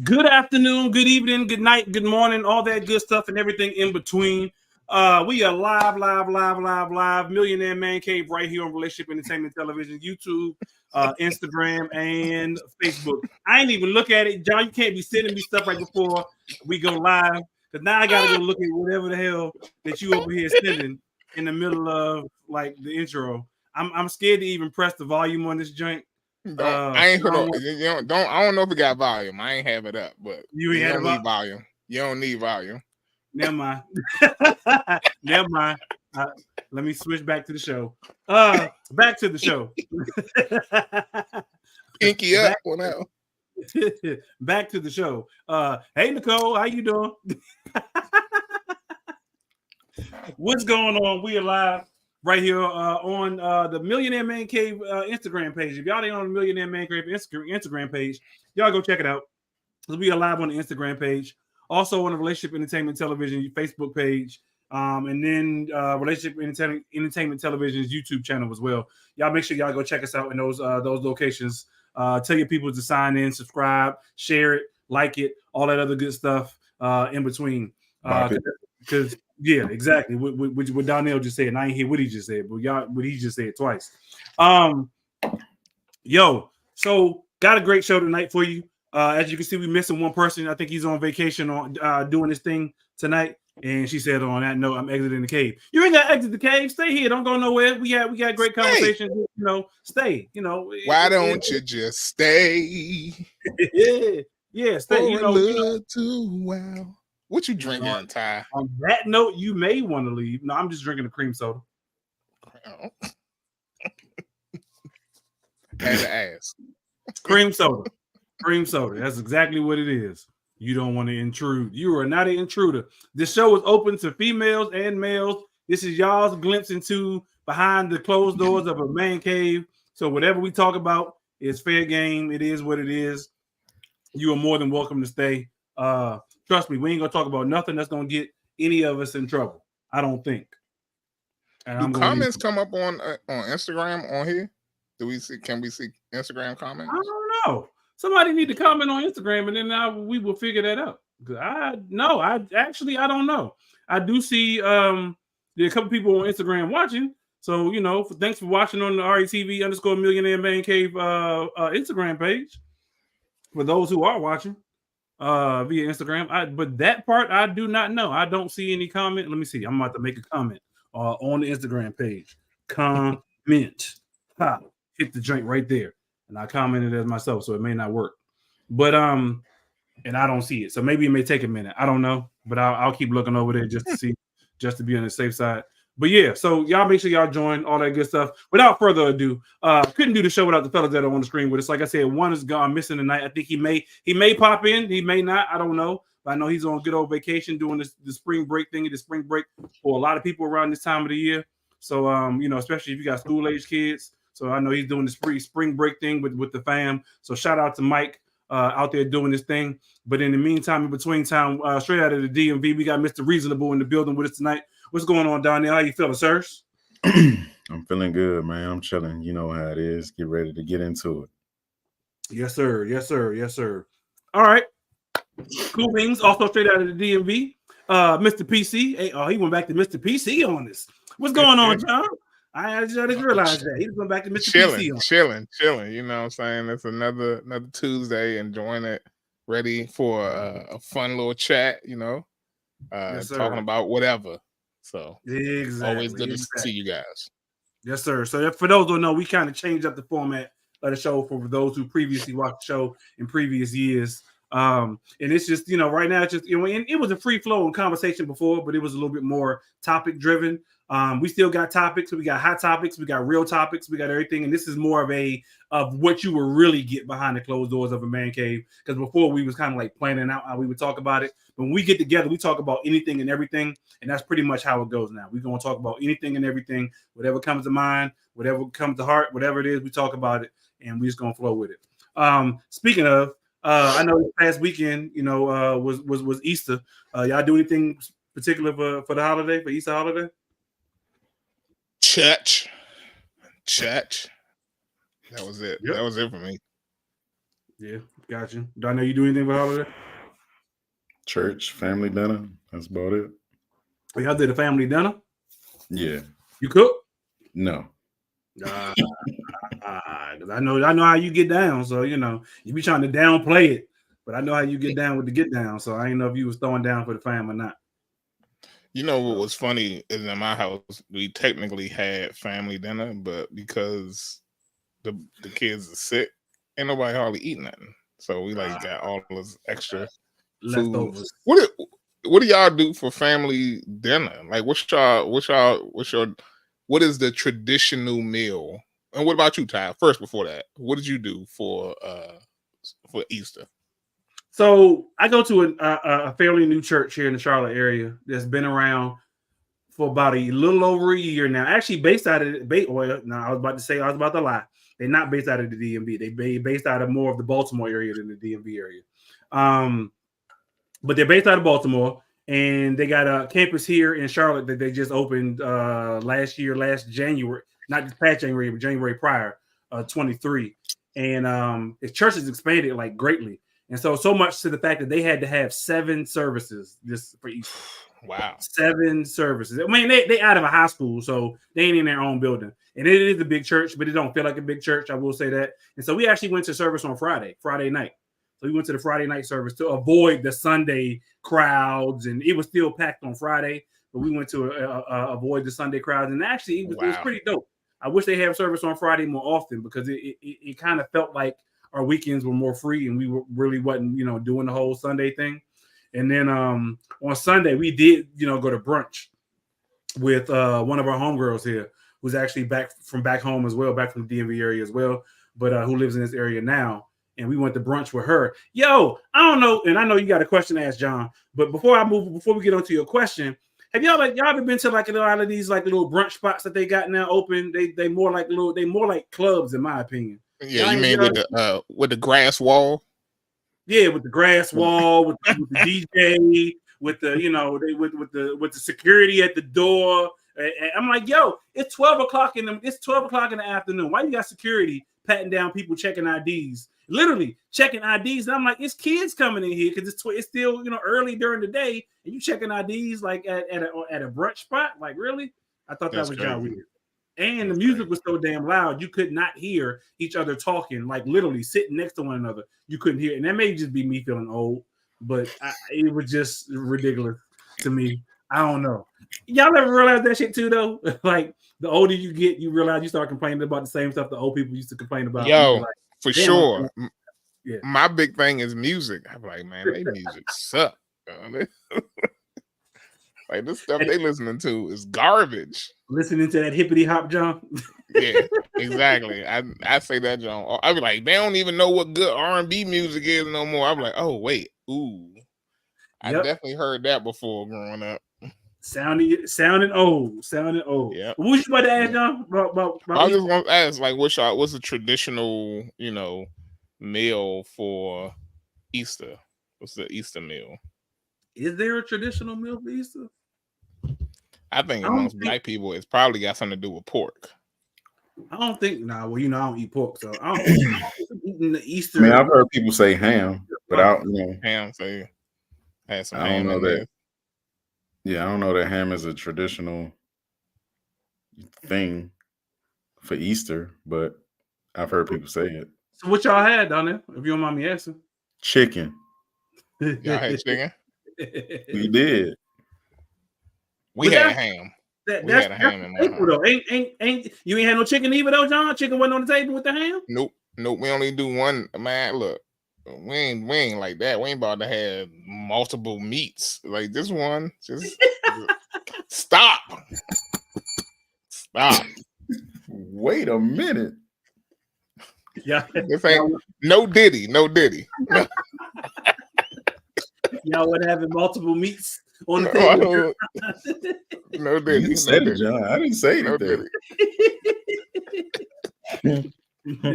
Good afternoon, good evening, good night, good morning, all that good stuff and everything in between. We are live. Millionaire Man Cave right here on Relationship Entertainment Television, YouTube, Instagram, and Facebook. I ain't even look at it, John. You can't be sending me stuff right before we go live, because now I gotta go look at whatever the hell that you over here sending in the middle of like the intro. I'm scared to even press the volume on this joint. I ain't heard I don't know if it got volume. I ain't have it up, but you don't need volume. You don't need volume. Never mind. Never mind. Let me switch back to the show. Back to the show. Pinky up. Now. Back to the show. Hey Nicole, how you doing? What's going on? We are live right here on the Millionaire Man Cave Instagram page. If y'all ain't on the Millionaire Man Cave Instagram page, y'all go check it out. We are live on the Instagram page, also on the Relationship Entertainment Television Facebook page, and then Relationship Entertainment Television's YouTube channel as well. Y'all make sure y'all go check us out in those locations. Tell your people to sign in, subscribe, share it, like it, all that other good stuff in between. Because yeah, exactly. What Donnell just said, and I ain't hear what he just said, but what he just said twice. So got a great show tonight for you. As you can see, we missing one person. I think he's on vacation on doing his thing tonight. And she said, on that note, I'm exiting the cave. You ain't got to exit the cave. Stay here. Don't go nowhere. We got great conversations. Stay. Why don't you just stay? yeah, stay. Wow. What you drinking, Ty? On that note, you may want to leave. No, I'm just drinking a cream soda. Had to ask. Cream soda. Cream soda. That's exactly what it is. You don't want to intrude. You are not an intruder. This show is open to females and males. This is y'all's glimpse into behind the closed doors of a man cave. So whatever we talk about is fair game. It is what it is. You are more than welcome to stay. Trust me, we ain't gonna talk about nothing that's gonna get any of us in trouble. I don't think. And comments come up on Instagram on here? Can we see Instagram comments? I don't know. Somebody need to comment on Instagram, and then we will figure that out. I don't know. I do see there are a couple people on Instagram watching. So thanks for watching on the RETV _Millionaire Man Cave Instagram page. For those who are watching via Instagram, but that part I do not know. I don't see any comment. Let me see. I'm about to make a comment on the Instagram page. Comment. Hit the joint right there. And I commented as myself, so it may not work. But and I don't see it. So maybe it may take a minute. I don't know. But I'll keep looking over there just to see, just to be on the safe side. But yeah, so y'all make sure y'all join all that good stuff. Without further ado, couldn't do the show without the fellas that are on the screen with us. Like I said, one is gone missing tonight. I think he may pop in, he may not. I don't know. But I know he's on good old vacation doing the spring break thing. The spring break for a lot of people around this time of the year. So especially if you got school age kids. So I know he's doing the spring break thing with the fam. So shout out to Mike out there doing this thing. But in the meantime, in between time, straight out of the DMV, we got Mr. Reasonable in the building with us tonight. What's going on, Donnell? How you feeling, sirs? I'm feeling good, man. I'm chilling. You know how it is. Get ready to get into it. Yes, sir. Yes, sir. Yes, sir. All right. Cool things. Also straight out of the DMV. Mr. PC. Hey, he went back to Mr. PC on this. What's going on, John? I didn't realize that. He's going back to Mr. PC. Chilling. You know what I'm saying? It's another Tuesday, enjoying it. Ready for a fun little chat, Yes, talking about whatever. So exactly, always good to see you guys. Yes, sir. So for those who don't know, we kind of changed up the format of the show for those who previously watched the show in previous years. And it's just, right now, it's just, and it was a free flow conversation before, but it was a little bit more topic driven. We still got topics. We got hot topics. We got real topics. We got everything. And this is more of what you will really get behind the closed doors of a man cave. Because before we was kind of like planning out how we would talk about it. But when we get together, we talk about anything and everything. And that's pretty much how it goes now. We're going to talk about anything and everything, whatever comes to mind, whatever comes to heart, whatever it is, we talk about it. And we're just going to flow with it. Speaking of, I know this past weekend, was Easter. Y'all do anything particular for the holiday, for Easter holiday? Church. That was it. Yep. That was it for me. Yeah, got you. Do I know you do anything for holiday? Church, family dinner. That's about it. Oh, y'all did a family dinner. Yeah. You cook? No. Cause I know how you get down. So you be trying to downplay it, but I know how you get down with the get down. So I didn't know if you was throwing down for the fam or not. You know what was funny is in my house we technically had family dinner, but because the kids are sick, ain't nobody hardly eat nothing. So we got all this extra food. Leftovers. What do y'all do for family dinner? Like what is the traditional meal? And what about you, Ty? First, before that, what did you do for Easter? So I go to a fairly new church here in the Charlotte area that's been around for about a little over a year now. Actually, based out of I was about to lie. They're not based out of the DMV. They based out of more of the Baltimore area than the DMV area. But they're based out of Baltimore, and they got a campus here in Charlotte that they just opened last January, not this past January, but January prior, 23. And the church has expanded like greatly. And so much to the fact that they had to have 7 services just for Easter. Wow. 7 services. I mean, they out of a high school, so they ain't in their own building. And it is a big church, but it don't feel like a big church. I will say that. And so we actually went to service on Friday night. So we went to the Friday night service to avoid the Sunday crowds, and it was still packed on Friday, but we went to avoid the Sunday crowds. And actually, it was pretty dope. I wish they had service on Friday more often because it kind of felt like our weekends were more free, and we really wasn't doing the whole Sunday thing. And then on Sunday we did go to brunch with one of our homegirls here, who's actually back from back home as well, back from the DMV area as well, but who lives in this area now. And we went to brunch with her. Yo, I don't know, and I know you got a question to ask John, but before we get on to your question, have y'all ever been to like a lot of these like little brunch spots that they got now open? They more like clubs in my opinion. Yeah, you mean with the grass wall? Yeah, with the grass wall, with the DJ, with the with the security at the door. And I'm like, yo, it's 12 o'clock in the afternoon. Why you got security patting down people checking IDs? Literally checking IDs. And I'm like, it's kids coming in here because it's still early during the day, and you checking IDs like at a brunch spot. Like, really? I thought that was y'all weird. And the music was so damn loud, you could not hear each other talking, like literally sitting next to one another. You couldn't hear. And that may just be me feeling old, but it was just ridiculous to me. I don't know. Y'all ever realize that shit too, though? Like, the older you get, you realize you start complaining about the same stuff the old people used to complain about. Yo, like, for sure. Yeah. My big thing is music. I'm like, man, they music suck. Like, this stuff they listening to is garbage. Listening to that hippity hop, John. Yeah, exactly. I say that, John. I be like, they don't even know what good R&B music is no more. I'm like, oh wait, ooh, I definitely heard that before growing up. Sounding old. Yeah. What was you about to ask, John? About I was just going to ask, like, what's the traditional, meal for Easter? What's the Easter meal? Is there a traditional meal for Easter? I think amongst black people, it's probably got something to do with pork. I don't think. Nah, well, I don't eat pork, so I don't eating the Easter. I mean, I've heard people say ham, but I don't know. Ham, say had some I ham don't know in that. Yeah, I don't know that ham is a traditional thing for Easter, but I've heard people say it. So what y'all had down there, if you don't mind me asking? Chicken. Y'all had chicken? We did. We had ham. We had a ham in my house. Though. Ain't you ain't had no chicken either though, John? Chicken wasn't on the table with the ham? Nope. We only do one. Man, look, we ain't like that. We ain't about to have multiple meats. Like this one, just stop. Wait a minute. Yeah. This ain't no diddy. Y'all would having multiple meats on the table. No diddy. You said it, John. I didn't say anything.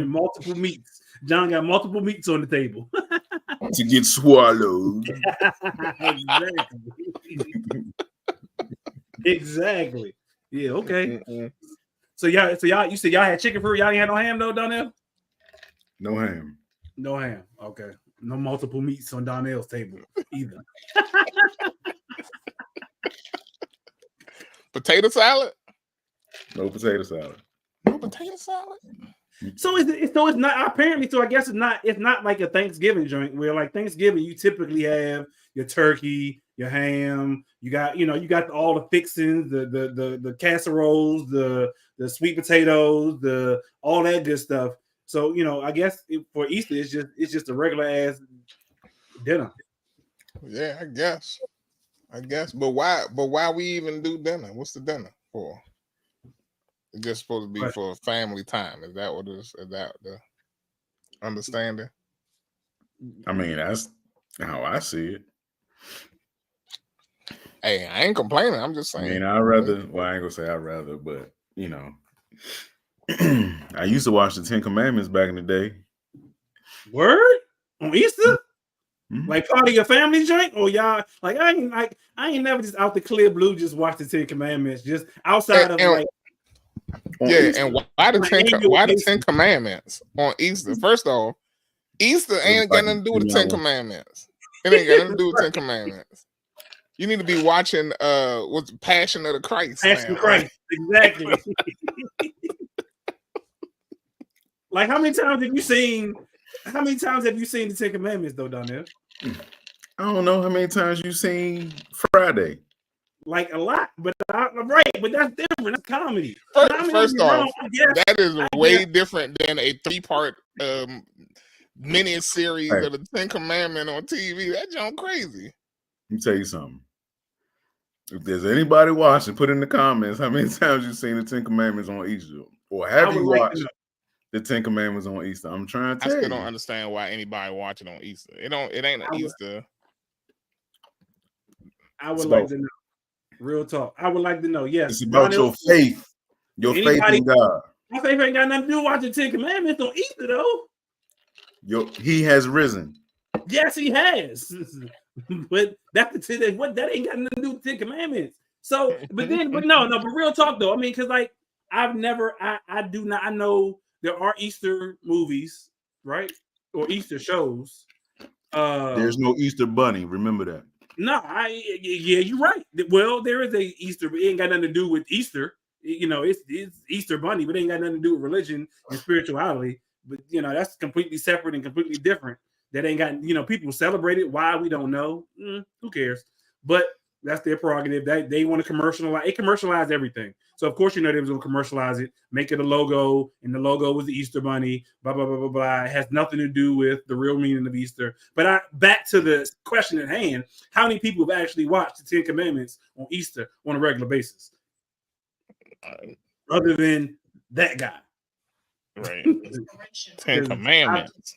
Multiple meats. John got multiple meats on the table. To get swallowed. Exactly. Yeah, okay. So y'all, you said y'all had chicken for y'all ain't had no ham though, Donnell? No ham. No ham. Okay. No multiple meats on Donnell's table either. Potato salad? No potato salad. No potato salad? So it's not apparently. So I guess it's not like a Thanksgiving joint where like Thanksgiving you typically have your turkey, your ham. You got all the fixings, the casseroles, the sweet potatoes, the all that good stuff. So I guess for Easter it's just a regular ass dinner. Yeah, I guess. But why we even do dinner? What's the dinner for? It's just supposed to be Right. for family time. Is that what it is? Is that the understanding? I mean, that's how I see it. Hey, I ain't complaining. I'm just I saying. mean, I ain't gonna say I'd rather, but I used to watch the 10 Commandments back in the day. Word on Easter? Mhm. Like part of your family joint, or y'all like I ain't never just out the clear blue just watch the 10 Commandments just outside of like Easter. And why the 10 basis. Commandments on Easter? First off, Easter ain't got nothing to do with the 10 Yeah. Commandments. It ain't got nothing to do with 10 Commandments. You need to be watching what's Passion of the Christ. Passion of Christ, exactly. Like how many times have you seen the 10 Commandments though, Donnell? I don't know how many times you've seen Friday. Like a lot, but right, but that's different. That's comedy. First off, that is way different than a 3-part mini series of the 10 Commandments on TV. That junk crazy. Let me tell you something. If there's anybody watching, put in the comments how many times you've seen the 10 Commandments on Easter, or have you watched the 10 Commandments on Easter? I'm trying to tell you. I still don't understand why anybody watching on Easter. It ain't an Easter. I would like to know. Real talk. I would like to know. Yes, it's about your faith. Your faith in God. My faith ain't got nothing to do with watching 10 Commandments on Easter, though. He has risen. Yes, he has. But that ain't got nothing to do with 10 Commandments. So, but real talk though. I mean, because like I know there are Easter movies, right? Or Easter shows. There's no Easter bunny. Remember that. No, you're right. Well, there is a Easter, but it ain't got nothing to do with Easter. It's Easter bunny, but it ain't got nothing to do with religion and spirituality. But that's completely separate and completely different. That ain't got people celebrate it. Why we don't know? Who cares? But that's their prerogative. That they want to commercialize. It commercialized everything. So of course they was going to commercialize it, make it a logo, and the logo was the Easter bunny. Blah blah blah blah blah. It has nothing to do with the real meaning of Easter. But back to the question at hand: how many people have actually watched the 10 Commandments on Easter on a regular basis, other than that guy? Right. 10 Commandments.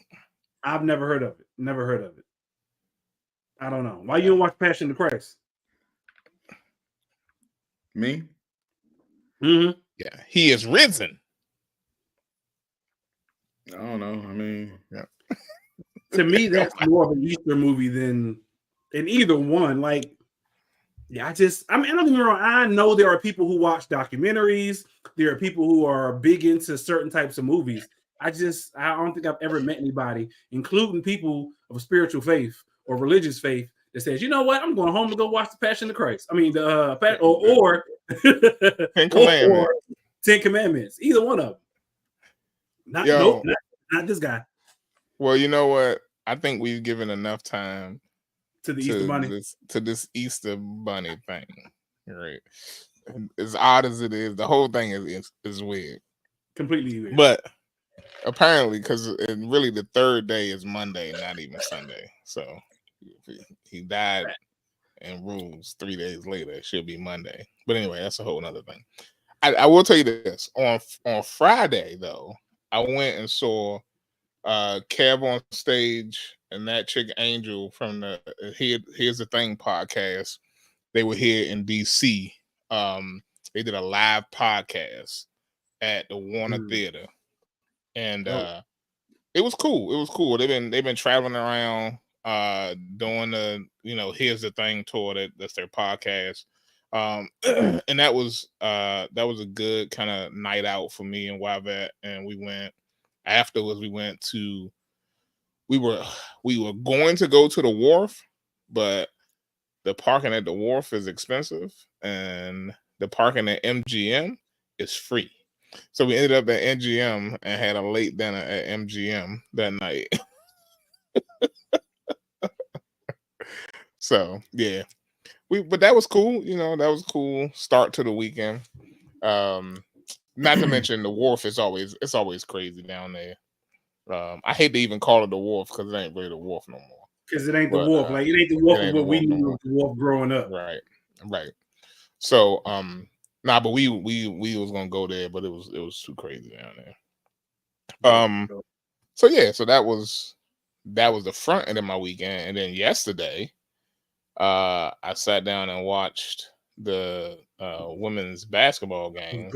I've never heard of it. Never heard of it. I don't know. Why you don't watch Passion of the Christ? Me? Mm-hmm. Yeah, he is risen. I don't know. I mean, to me, that's more of an Easter movie than in either one. Like, I don't get me wrong. I know there are people who watch documentaries. There are people who are big into certain types of movies. I don't think I've ever met anybody, including people of spiritual faith or religious faith, that says, you know what, I'm going home to go watch the Passion of Christ. I mean, or 10 Commandments. Or 10 Commandments. Either one of them. Not this guy. Well, you know what? I think we've given enough time to the Easter bunny. This Easter bunny thing. Right. As odd as it is, the whole thing is weird. Completely weird. But apparently, because really the third day is Monday, not even Sunday. So he died and rules 3 days later. It should be Monday. But anyway, that's a whole nother thing. I will tell you this. On Friday, though, I went and saw Kev on stage and that chick Angel from the Here's the Thing podcast. They were here in DC. They did a live podcast at the Warner Theater. And it was cool. It was cool. They've been traveling around doing the Here's the Thing tour. That's their podcast. And that was a good kind of night out for me and Yvette. And we went afterwards. We went to we were going to go to the wharf, but the parking at the wharf is expensive, and the parking at MGM is free. So we ended up at MGM and had a late dinner at MGM that night. So yeah, but that was cool. You know, that was cool start to the weekend. Not to mention the wharf is always crazy down there. I hate to even call it the wharf because it ain't really the wharf no more. Because it ain't the wharf. Like it ain't the wharf of what we knew the wharf growing up. Right. So but we was gonna go there, but it was too crazy down there. So yeah, so that was the front end of my weekend, and then yesterday, I sat down and watched the women's basketball game.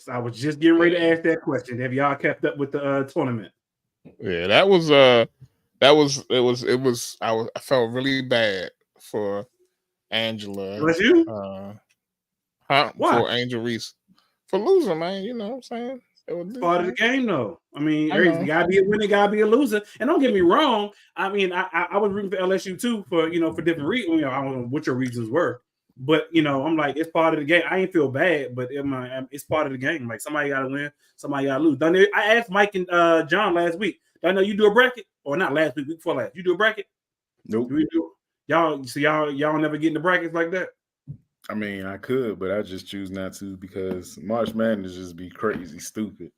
I was just getting ready to ask that question. Have y'all kept up with the tournament? Yeah, that was I felt really bad for Angela. Was you? Why? For Angel Reese for losing, man. You know what I'm saying? It was part of the game, though. I mean, you gotta be a winner, gotta be a loser. And don't get me wrong. I mean, I was rooting for LSU too for different reasons. I don't know what your reasons were, but I'm like, it's part of the game. I ain't feel bad, but it's part of the game. Like somebody gotta win, somebody gotta lose. I asked Mike and John last week. I know you do a bracket, or not last week before last. You do a bracket? Nope. Y'all never get in the brackets like that. I mean, I could, but I just choose not to because March Madness just be crazy stupid.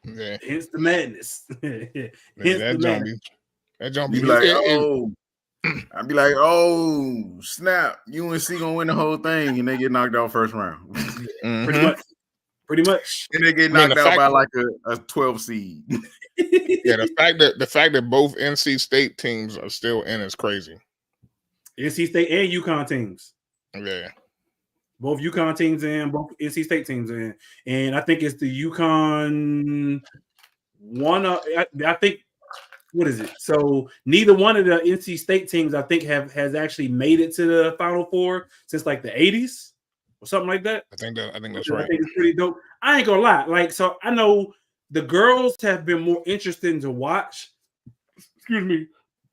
Yeah. Hence the madness. That don't be like, I'd be like, oh, snap, UNC gonna win the whole thing, and they get knocked out first round. Mm-hmm. Pretty much. And they get knocked out by like a 12 seed. Yeah, the fact that both NC State teams are still in is crazy. NC State and UConn teams. Yeah. Both UConn teams and both NC State teams in. And I think it's the UConn one. I think, what is it? So neither one of the NC State teams, I think, has actually made it to the Final Four since like the 80s or something like that. I think that's right. I think it's pretty dope. I ain't gonna lie. Like, so I know the girls have been more interesting to watch. Excuse me.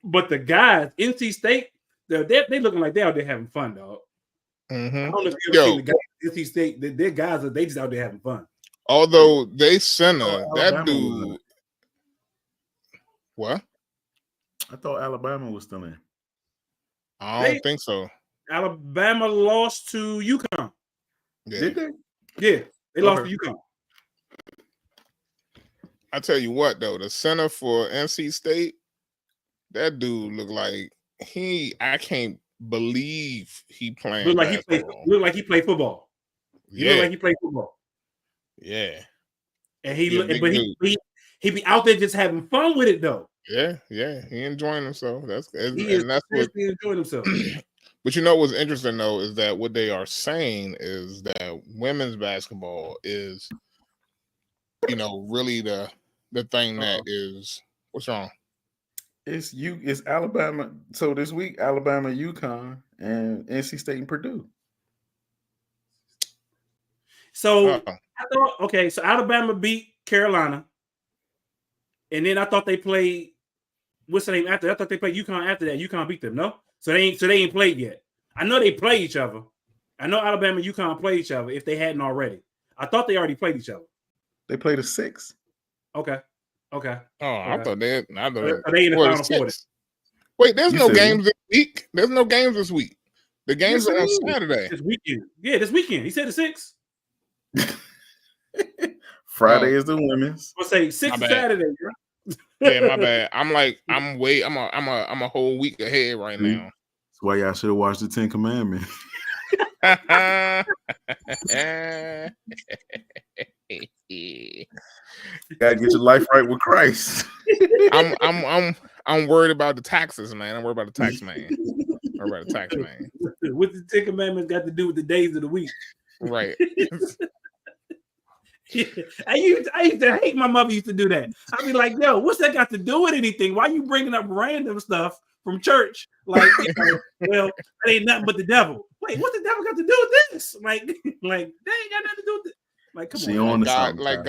But the guys, NC State, they looking like they're out there having fun, dog. Mm-hmm. I don't know if you ever seen the guys at NC State. Their guys are just out there having fun. Although they center that dude. What? I thought Alabama was still in. I don't think so. Alabama lost to UConn. Yeah. Did they? Yeah, they lost to UConn. I tell you what, though, the center for NC State, that dude looked like I can't believe he playing. Look like he played football. Yeah. Look like he played football. Yeah. And he be out there just having fun with it though. Yeah. He enjoying himself. That's what enjoying himself. But you know what's interesting though is that what they are saying is that women's basketball is, really the thing that is. What's wrong? It's Alabama. So this week, Alabama, UConn, and NC State and Purdue. So I thought, so Alabama beat Carolina, and then I thought they played. What's the name after? I thought they played UConn after that. UConn beat them. No, so they ain't played yet. I know they play each other. I know Alabama and UConn play each other if they hadn't already. I thought they already played each other. They played a 6. Okay. Oh, okay. I thought they in the Final Four. Wait, there's no games this week. There's no games this week. The games are on Saturday. This weekend. Yeah, this weekend. He said the 6th. Friday is the women's. I'll say 6th Saturday, bro. Yeah, my bad. I'm a whole week ahead right now. That's why y'all should have watched the 10 Commandments. Gotta get your life right with Christ. I'm worried about the taxes, man. I'm worried about the tax man. What the 10 Commandments got to do with the days of the week? Right. I used to hate my mother used to do that. I'd be like, yo, what's that got to do with anything? Why are you bringing up random stuff from church? Like, well, that ain't nothing but the devil. Wait, what the devil got to do with this? Like, they ain't got nothing to do with it. Like, come She on. on God, something,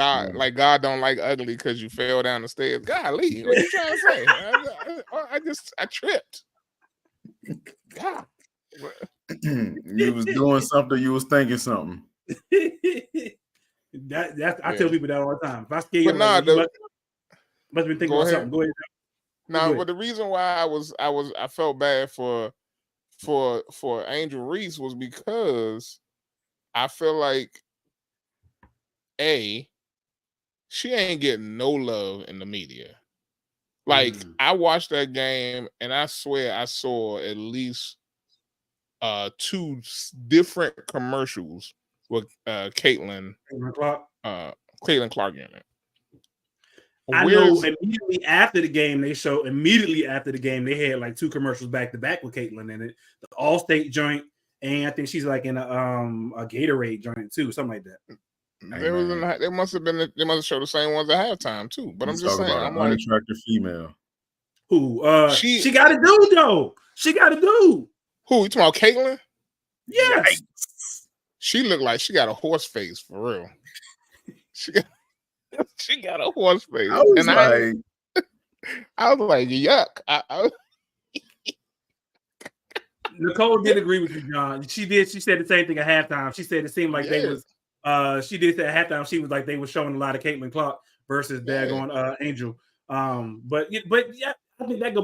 God don't like ugly because you fell down the stairs. Golly, what you trying to say? I tripped. God. You was doing something. You was thinking something. I tell people that all the time. If I scare you, But like, must have been thinking about something. Go ahead. But the reason why I felt bad for Angel Reese was because I feel like she ain't getting no love in the media. Like I watched that game and I swear I saw at least 2 different commercials with Caitlin Clark in it. I know immediately after the game they had like 2 commercials back to back with Caitlin in it. The Allstate joint, and I think she's like in a Gatorade joint too, something like that. They must have showed the same ones at halftime too. But I'm just saying, I'm like, unattractive female. Who she got a dude though. She got a dude. Who you talking about, Caitlin? Yes. She looked like she got a horse face for real. She got a horse face. I was like, yuck. Nicole did agree with you, John. She said the same thing at halftime. She said it seemed like they was she did say at halftime she was like they were showing a lot of Caitlin Clark versus daggone Angel. But yeah, I think that go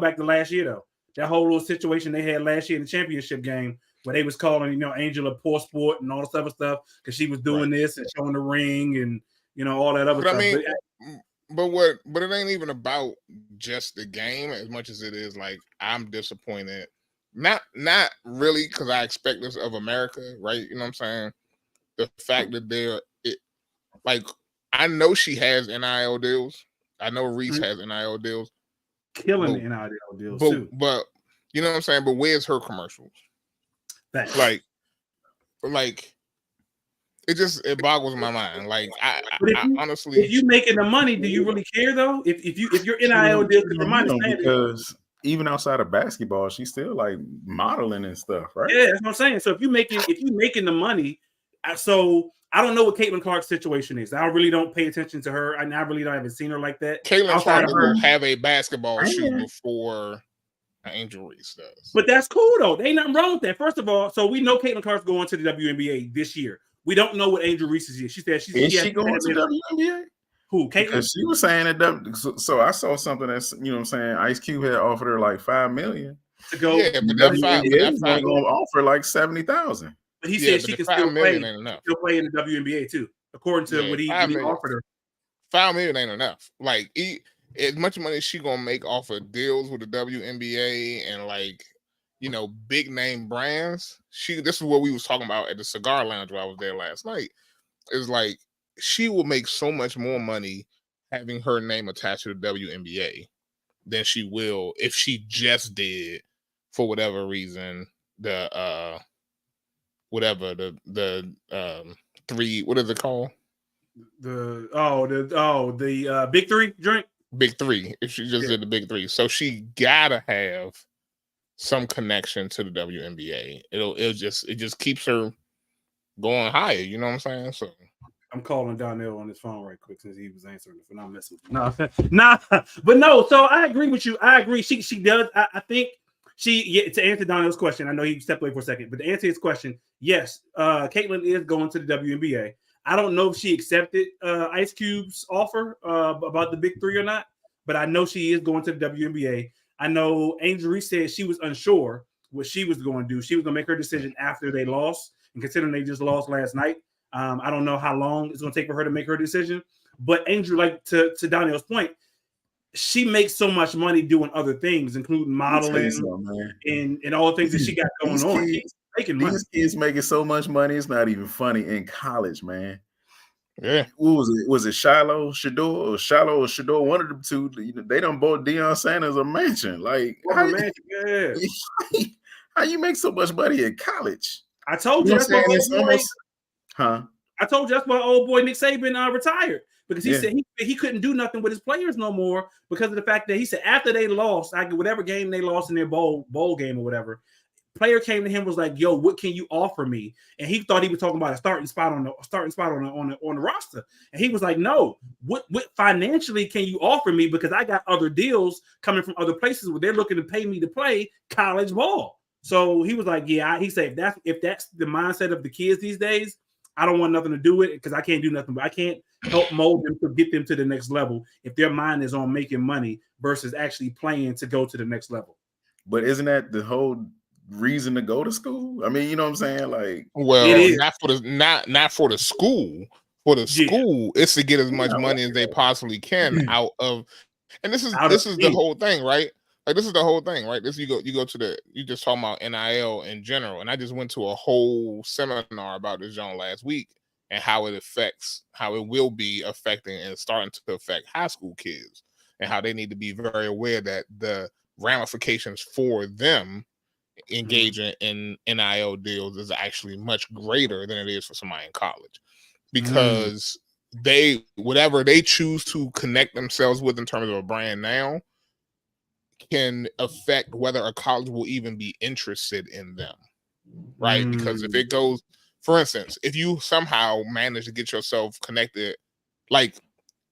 back to last year though. That whole little situation they had last year in the championship game where they was calling, Angel a poor sport and all this other stuff because she was doing this and showing the ring and all that other stuff. But it ain't even about just the game as much as it is like I'm disappointed. Not really because I expect this of America, right? You know what I'm saying? The fact that I know she has NIL deals. I know Reese has NIL deals. Killing the NIL deals too. But you know what I'm saying? But where's her commercials? Thanks. Like it boggles my mind. Like I honestly, if you making the money, do you really care though? If your NIL deal could remind us because even outside of basketball, she's still like modeling and stuff, right? Yeah, that's what I'm saying. So if you making the money, so I don't know what Caitlin Clark's situation is. I really don't pay attention to her. I really haven't seen her like that. Caitlin Clark will have a basketball shoe before Angel Reese does. But that's cool though. There ain't nothing wrong with that. First of all, so we know Caitlin Clark's going to the WNBA this year. We don't know what Angel Reese is. She said she going to the WNBA? Who? Caitlin? Because she was saying that. So I saw something that's what I'm saying. Ice Cube had offered her like $5 million to go. Yeah, but that's WNBA is going to offer like $70,000. But he said she can still play in the WNBA too, according to what he offered her. $5 million ain't enough. Like as much money as she gonna make off of deals with the WNBA and big name brands. This is what we was talking about at the cigar lounge where I was there last night. Is like she will make so much more money having her name attached to the WNBA than she will if she just did, for whatever reason, the three, what is it called? The Big Three drink. Big Three. If she just did the Big Three, so she gotta have some connection to the WNBA. It just keeps her going higher. You know what I'm saying? So I'm calling Donnell on his phone right quick since he was answering it. But I'm messing with him. Nah. But no. So I agree with you. I agree. She does. I think to answer Donnell's question. I know he stepped away for a second, but to answer his question, yes, Caitlin is going to the WNBA. I don't know if she accepted Ice Cube's offer about the Big Three or not, but I know she is going to the WNBA. I know Angel Reese said she was unsure what she was going to do. She was going to make her decision after they lost, and considering they just lost last night, I don't know how long it's going to take for her to make her decision. But Angel, like to Daniel's point, she makes so much money doing other things, including modeling and all the things that she got going on. She's making money. These kids making so much money, it's not even funny in college, man. Yeah. What was it? Was it Shiloh or Shador? One of them two. They done bought Deion Sanders a mansion. Like, how you make so much money in college? I told you, that's why I told you that's why old boy Nick Saban retired, because he said he couldn't do nothing with his players no more because of the fact that he said after they lost, whatever game they lost in their bowl game or whatever, player came to him, was like, "Yo, what can you offer me?" And he thought he was talking about a starting spot on the roster. And he was like, "No, what financially can you offer me? Because I got other deals coming from other places where they're looking to pay me to play college ball." So he was like, "Yeah." He said, if that's the mindset of the kids these days, I don't want nothing to do with it because I can't do nothing. But I can't help mold them to get them to the next level if their mind is on making money versus actually playing to go to the next level. But isn't that the whole reason to go to school? I mean, you know what I'm saying? Like, well, not for the school. For the school, it's to get as much money as they possibly can out of. And this is the whole thing, right? Like, this is the whole thing, right? This you just talking about NIL in general, and I just went to a whole seminar about this John last week and how it will be affecting and starting to affect high school kids, and how they need to be very aware that the ramifications for them engaging in NIL deals is actually much greater than it is for somebody in college, because whatever they choose to connect themselves with in terms of a brand now can affect whether a college will even be interested in them, right? Because if it goes, for instance, if you somehow manage to get yourself connected, like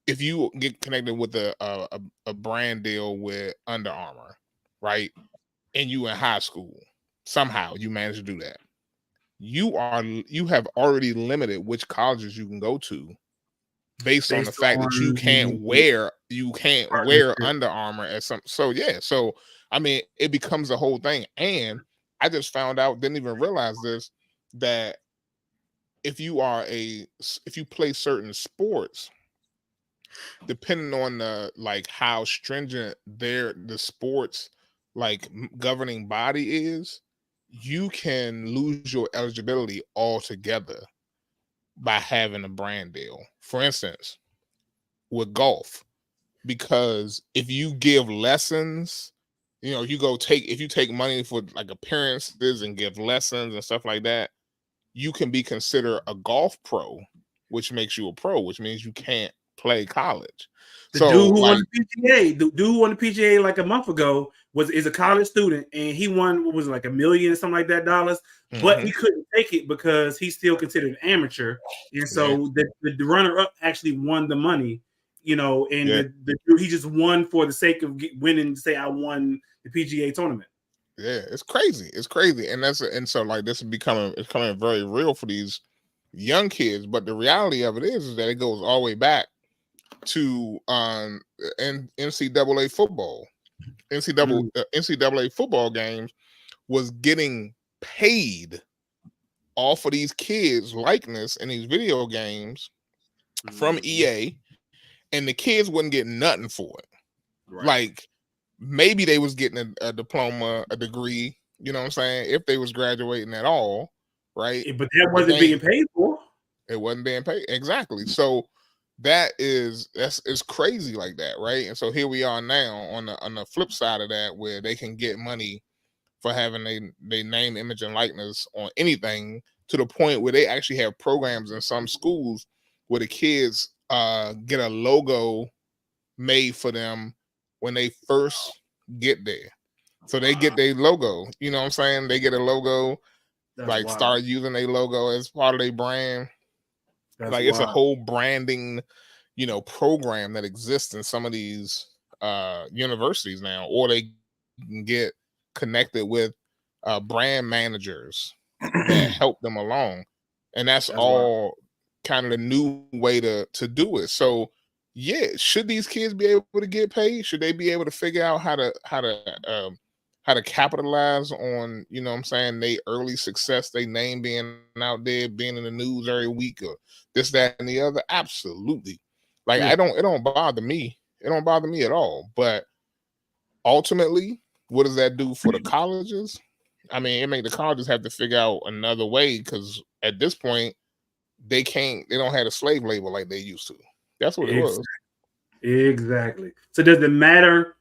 if you get connected with a brand deal with Under Armour, right, and you in high school, somehow you manage to do that, you have already limited which colleges you can go to based on the fact that you can't wear Under Armour as some. So I mean, it becomes a whole thing. And I just found out, didn't even realize this, that if you play certain sports, depending on how stringent the sports governing body is, you can lose your eligibility altogether by having a brand deal. For instance, with golf, because if you give lessons, if you take money for appearances and give lessons and stuff like that, you can be considered a golf pro, which makes you a pro, which means you can't play college. The dude who won the PGA like a month ago is a college student, and he won what was it, like $1 million or something like that dollars, but he couldn't take it because he's still considered an amateur, and so the runner up actually won the money, and he just won for the sake of winning. Say I won the PGA tournament. Yeah, it's crazy. It's crazy, and so this is becoming very real for these young kids. But the reality of it is that it goes all the way back to NCAA football. NCAA football games was getting paid off of these kids' likeness in these video games from EA, and the kids wouldn't get nothing for it. Right. Like maybe they was getting a diploma, a degree, you know what I'm saying, if they was graduating at all, right? But that wasn't being paid for. It wasn't being paid. Exactly. So it's crazy like that, right? And so here we are now on the flip side of that, where they can get money for having their name, image, and likeness on anything, to the point where they actually have programs in some schools where the kids get a logo made for them when they first get there. So they get their logo, you know what I'm saying? They get a logo, start using their logo as part of their brand. It's a whole branding, program that exists in some of these universities now, or they can get connected with brand managers that help them along, and that's all kind of the new way to do it. So should these kids be able to get paid? Should they be able to figure out how to capitalize on, what I'm saying, they early success, they name being out there, being in the news every week, or this, that, and the other? Absolutely. It don't bother me. It don't bother me at all. But ultimately, what does that do for the colleges? I mean, it make the colleges have to figure out another way, because at this point, they don't have a slave label like they used to. That's what it was. Exactly. So does it matter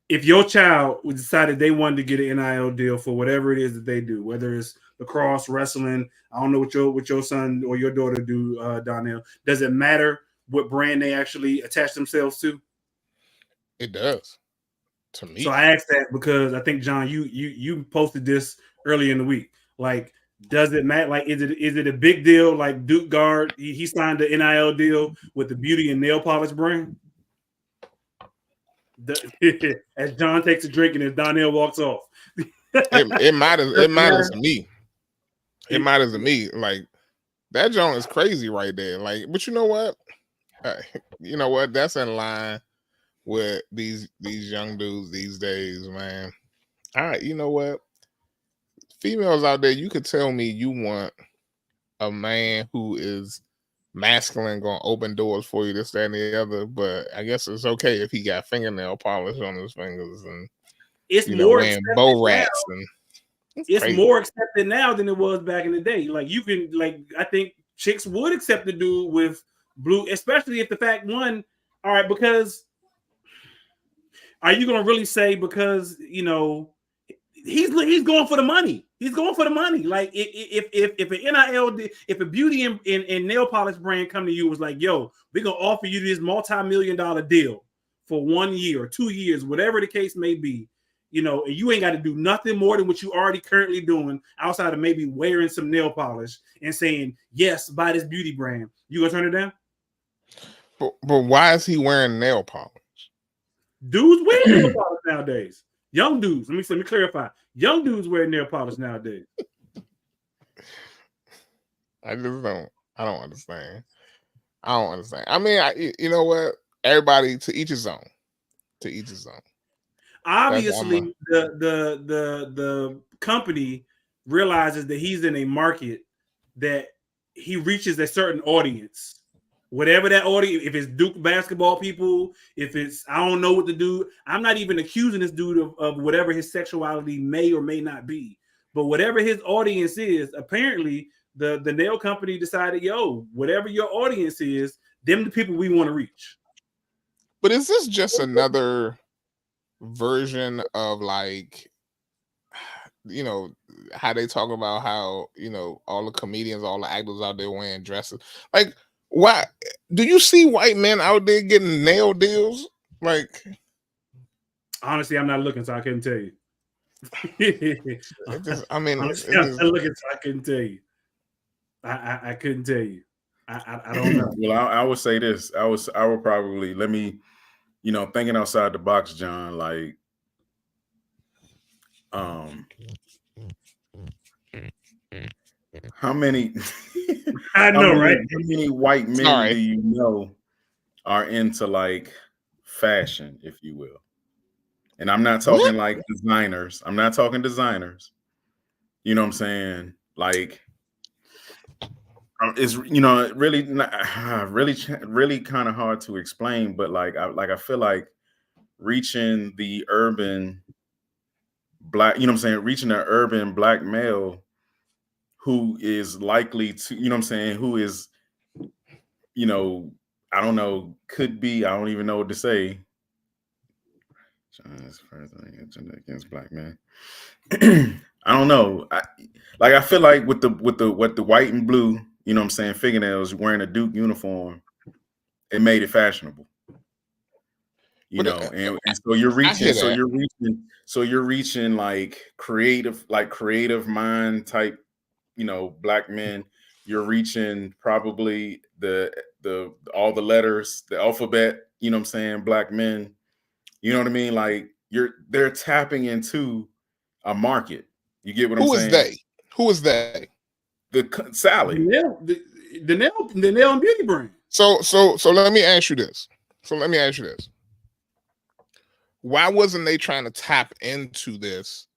if your child decided they wanted to get an NIL deal for whatever it is that they do, whether it's lacrosse, wrestling? I don't know what your son or your daughter do, Donnell. Does it matter what brand they actually attach themselves to? It does. To me, So I asked that because I think, John, you posted this earlier in the week. Like, does it matter? Like, is it a big deal? Like Duke Guard, he signed the NIL deal with the beauty and nail polish brand. As John takes a drink and as Donnell walks off. it matters to me. It matters to me. Like, that joint is crazy right there. Like, but you know what? You know what? That's in line with these young dudes these days, man. All right, you know what? Females out there, you could tell me you want a man who is masculine, gonna open doors for you, this, that, and the other. But I guess it's okay if he got fingernail polish on his fingers and it's more wearing bow rats now. and It's more accepted now than it was back in the day. Like, you can, like, I think chicks would accept the dude with blue, especially if the fact one, all right, because are you gonna really say because he's going for the money? He's going for the money. Like, if an NIL, if a beauty and nail polish brand come to you was like, yo, we're gonna offer you this multi-million-dollar deal for 1 year or 2 years, whatever the case may be, and you ain't got to do nothing more than what you already currently doing outside of maybe wearing some nail polish and saying, yes, buy this beauty brand. You gonna turn it down? But why is he wearing nail polish? Dudes wear nail polish nowadays. Young dudes. Let me clarify. Young dudes wear nail polish nowadays. I don't understand. I don't understand. I mean, you know what? Everybody to each his own. To each his own. Obviously, the company realizes that he's in a market that he reaches a certain audience. Whatever that audience, if it's Duke basketball people, if it's, I don't know what to do. I'm not even accusing this dude of whatever his sexuality may or may not be. But whatever his audience is, apparently the nail company decided, yo, whatever your audience is, them the people we want to reach. But is this just another version of, like, how they talk about how, all the comedians, all the actors out there wearing dresses? Like, why do you see white men out there getting nail deals? Like, honestly, I'm not looking, so I couldn't tell you. I'm not looking, so I couldn't tell you. I couldn't tell you. I don't know. Well, I would say this. I would probably, let me, thinking outside the box, John, like, how many I know, right? How many white men do you know are into, like, fashion, if you will? And I'm not talking like designers. I'm not talking designers. You know what I'm saying? Like, it's really kind of hard to explain, but I feel like reaching the urban black, reaching an urban black male who is likely to, who is, I don't know, could be, I don't even know what to say. Against black men. I don't know. I feel like with the white and blue, fingernails, wearing a Duke uniform, it made it fashionable. And so you're reaching like creative mind type, black men. You're reaching probably the all the letters, the alphabet, black men. You know what I mean? Like, they're tapping into a market. You get what I'm saying? Who is they? Sally. The nail and beauty brand. So let me ask you this. Why wasn't they trying to tap into this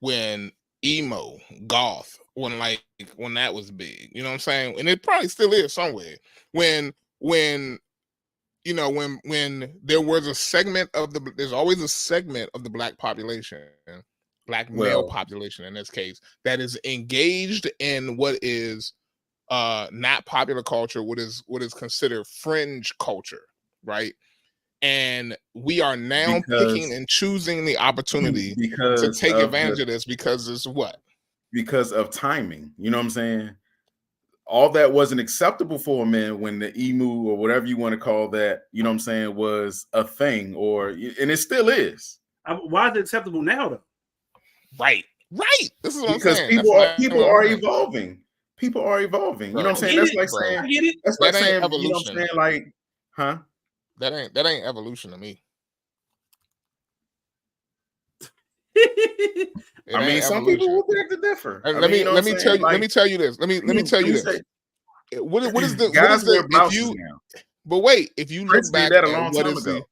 when emo, goth, when that was big? You know what I'm saying? And it probably still is somewhere. When there was a segment of there's always a segment of the black population, male population in this case, that is engaged in what is not popular culture, what is considered fringe culture, right? And we are now picking and choosing the opportunity to take advantage of this because it's what? Because of timing. You know what I'm saying? All that wasn't acceptable for a man when the emu or whatever you want to call that, was a thing, and it still is. Why is it acceptable now, though? Right. This is what because I'm saying. people are evolving. People are evolving. Bro, you know what I'm saying? That's like saying, I get it. That's like that ain't saying, evolution. you know what I'm saying? Like, huh? That ain't evolution to me. I mean, some people will beg to differ. Let me tell you. Let me tell you this. Let me tell you this. What is the guys wear blouses now? But wait, if you look back at what is the,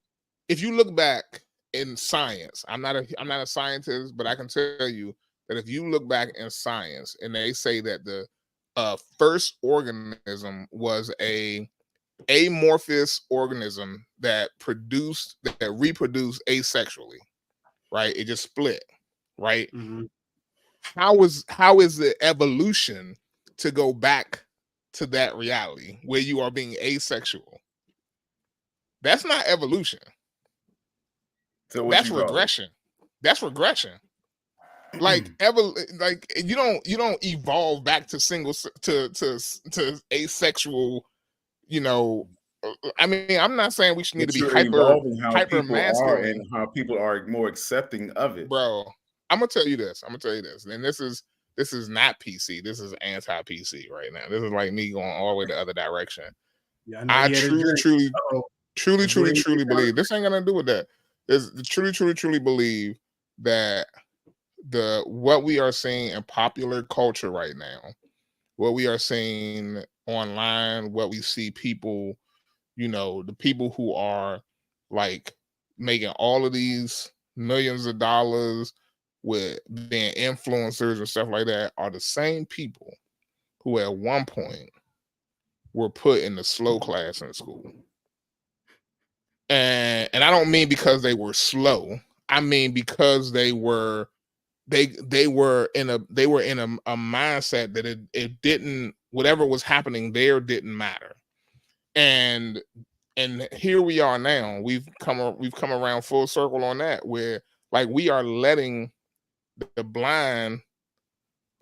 if you look back in science, I'm not a scientist, but I can tell you that if you look back in science and they say that the first organism was a amorphous organism that reproduced asexually, right? It just split, right? Mm-hmm. How is the evolution to go back to that reality where you are being asexual? That's not evolution. So that's regression. That's regression. Like you don't evolve back to to asexual. You know, I mean, I'm not saying we should need to be hyper masculine and how people are more accepting of it, bro. I'm gonna tell you this, and this is not PC. This is anti-PC right now. This is like me going all the way the other direction. Yeah, I truly believe this ain't gonna do with that. Is truly believe that what we are seeing in popular culture right now, what we are seeing online, what we see people, you know, the people who are like making all of these millions of dollars with being influencers and stuff like that are the same people who at one point were put in the slow class in school. And I don't mean because they were slow. I mean because they were in a mindset that it didn't, whatever was happening there didn't matter. And here we are now. We've come around full circle on that, where like we are letting the blind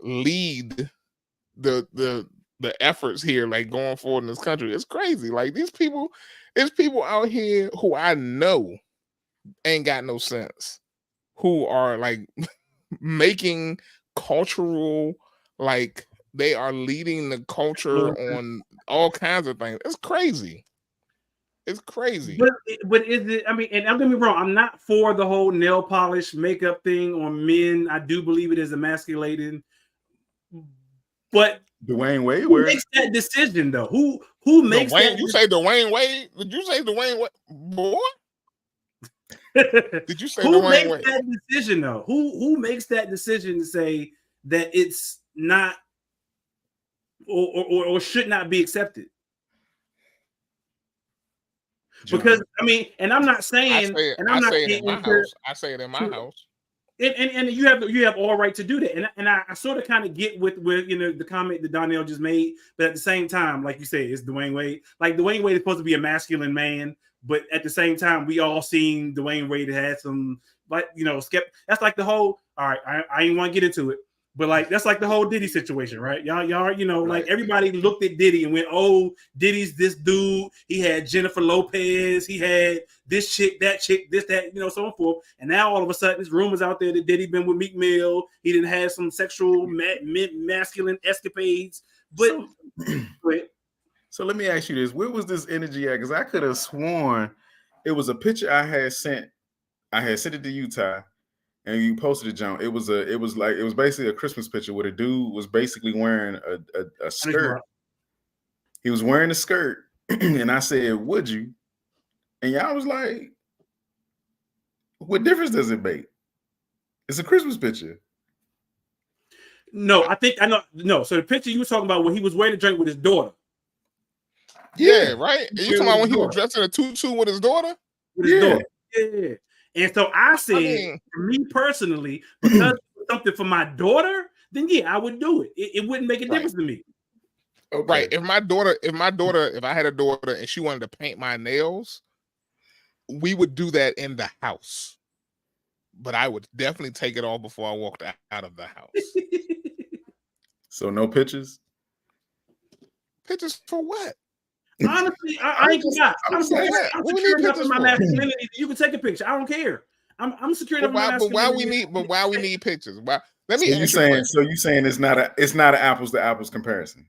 lead the efforts here, like going forward in this country. It's crazy. Like there's people out here who I know ain't got no sense, who are like making cultural, like they are leading the culture on all kinds of things. It's crazy. It's crazy. But is it? I mean, and don't get me wrong, I'm not for the whole nail polish makeup thing on men. I do believe it is emasculating. But Dwayne Wade, who makes that decision though? Who makes that? You say Dwayne Wade? Did you say Dwayne Wade, boy? Did you say who Dwayne makes Wade? that decision though? Who makes that decision to say that it's not or should not be accepted? Because I mean, and I'm not saying, I say it in my house. I say it in my house. And you have all right to do that. And I sort of kind of get with you know the comment that Donnell just made, but at the same time, like you said, it's Dwayne Wade. Like Dwayne Wade is supposed to be a masculine man, but at the same time, we all seen Dwayne Wade had some, like, you know, that's like the whole. All right, I ain't want to get into it, but like that's like the whole Diddy situation, right? Y'all, you know, like everybody looked at Diddy and went, "Oh, Diddy's this dude. He had Jennifer Lopez. He had this chick, that chick, this, that, you know, so on and forth." And now all of a sudden, there's rumors out there that Diddy been with Meek Mill. He didn't have some sexual masculine escapades. But so let me ask you this: where was this energy at? Because I could have sworn it was a picture I had sent. I had sent it to Utah. And you posted it, John. It was basically a Christmas picture where the dude was basically wearing a skirt. He was wearing a skirt, and I said, "Would you?" And y'all was like, "What difference does it make? It's a Christmas picture." No, I think I know. No, so the picture you were talking about when he was wearing a drink with his daughter. Yeah, right. You talking about when he was dressed in a tutu with his daughter? With his daughter. Yeah. And so I said, for me personally, because it's something for my daughter, then yeah, I would do it. It wouldn't make a difference to me. Okay. Right. If I had a daughter and she wanted to paint my nails, we would do that in the house. But I would definitely take it off before I walked out of the house. So no pictures? Pictures for what? Honestly, I ain't got. I'm secure enough in my masculinity that you can take a picture. I don't care. I'm secure. But why we need pictures? Why? Let me ask you. So you saying it's not an apples to apples comparison?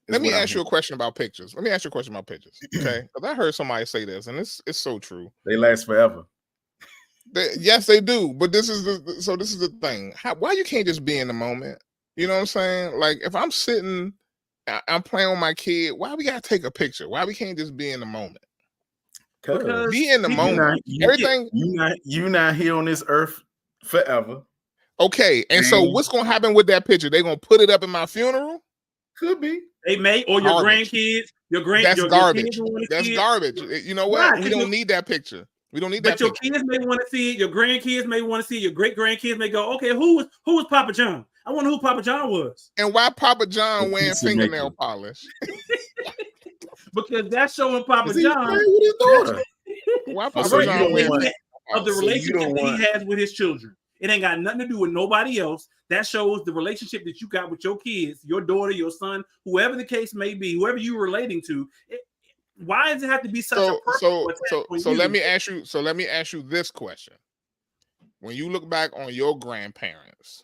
Let me ask you a question about pictures. Okay, because I heard somebody say this, and it's so true. They last forever. Yes, they do. But this is the thing. Why you can't just be in the moment? You know what I'm saying? Like if I'm sitting, I'm playing with my kid. Why we gotta take a picture? Why we can't just be in the moment? Because be in the moment. Everything. You not here on this earth forever. Okay, and so what's gonna happen with that picture? They gonna put it up in my funeral? Could be. They may, or your grandkids. That's garbage. That's garbage. You know what? Right. We don't need that picture. We don't need that. But your kids may want to see it. Your grandkids may want to see it. Your great grandkids may go, okay, who was Papa John? I wonder who Papa John was. And why Papa John wearing fingernail polish? Because that's showing Papa John. Why Papa John wearing of the relationship that he has with his children. It ain't got nothing to do with nobody else. That shows the relationship that you got with your kids, your daughter, your son, whoever the case may be, whoever you're relating to. Why does it have to be such a perfect? So let me ask you this question: when you look back on your grandparents,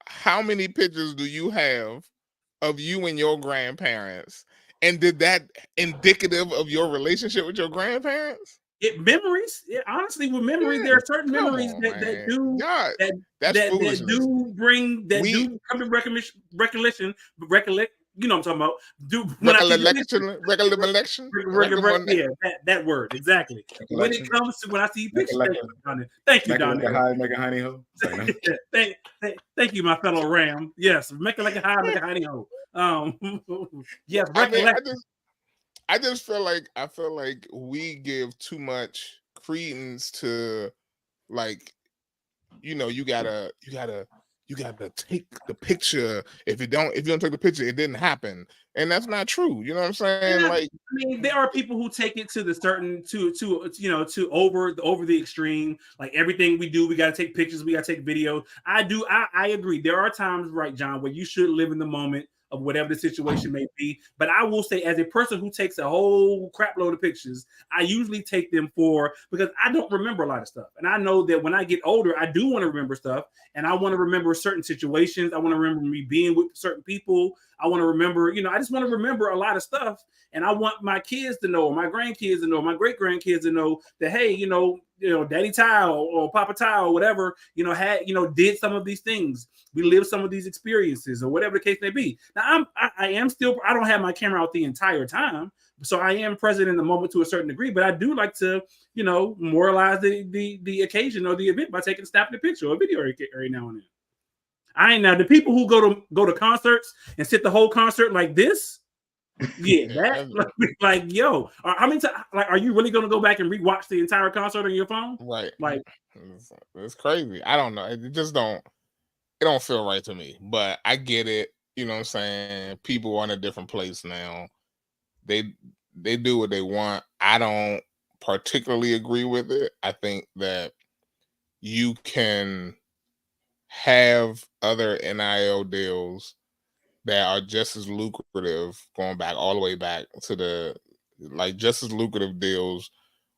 how many pictures do you have of you and your grandparents? And did that indicative of your relationship with your grandparents? Memories. Honestly, with memories, there are certain memories that do come to recollection. You know what I'm talking about? Recollection. Yeah, that word exactly. When it comes to when I see pictures, thank you, Don. Make a honey hole. Thank you, my fellow Ram. Yes, make it like a high, make a honey hole. Yes, I just feel like we give too much credence to, like, you know, you gotta take the picture. If you don't take the picture, it didn't happen, and that's not true. You know what I'm saying? Yeah, like, I mean, there are people who take it to the certain to over the extreme. Like everything we do, we got to take pictures, we got to take video. I agree. There are times, right, John, where you should live in the moment of whatever the situation may be. But I will say, as a person who takes a whole crap load of pictures, I usually take them because I don't remember a lot of stuff. And I know that when I get older, I do want to remember stuff. And I want to remember certain situations. I want to remember me being with certain people. I want to remember, I just want to remember a lot of stuff. And I want my kids to know, my grandkids to know, my great grandkids to know that, hey, Daddy Ty or Papa Ty or whatever, did some of these things. We lived some of these experiences or whatever the case may be. Now I don't have my camera out the entire time. So I am present in the moment to a certain degree, but I do like to, moralize the occasion or the event by snapping a picture or a video every now and then. Now the people who go to concerts and sit the whole concert like this. Yeah, like yo, how many times? Like, are you really gonna go back and rewatch the entire concert on your phone? Right, like it's crazy. I don't know. It just don't feel right to me. But I get it. You know what I'm saying? People are in a different place now. They do what they want. I don't particularly agree with it. I think that you can have other NIL deals that are just as lucrative, going back all the way back to just as lucrative deals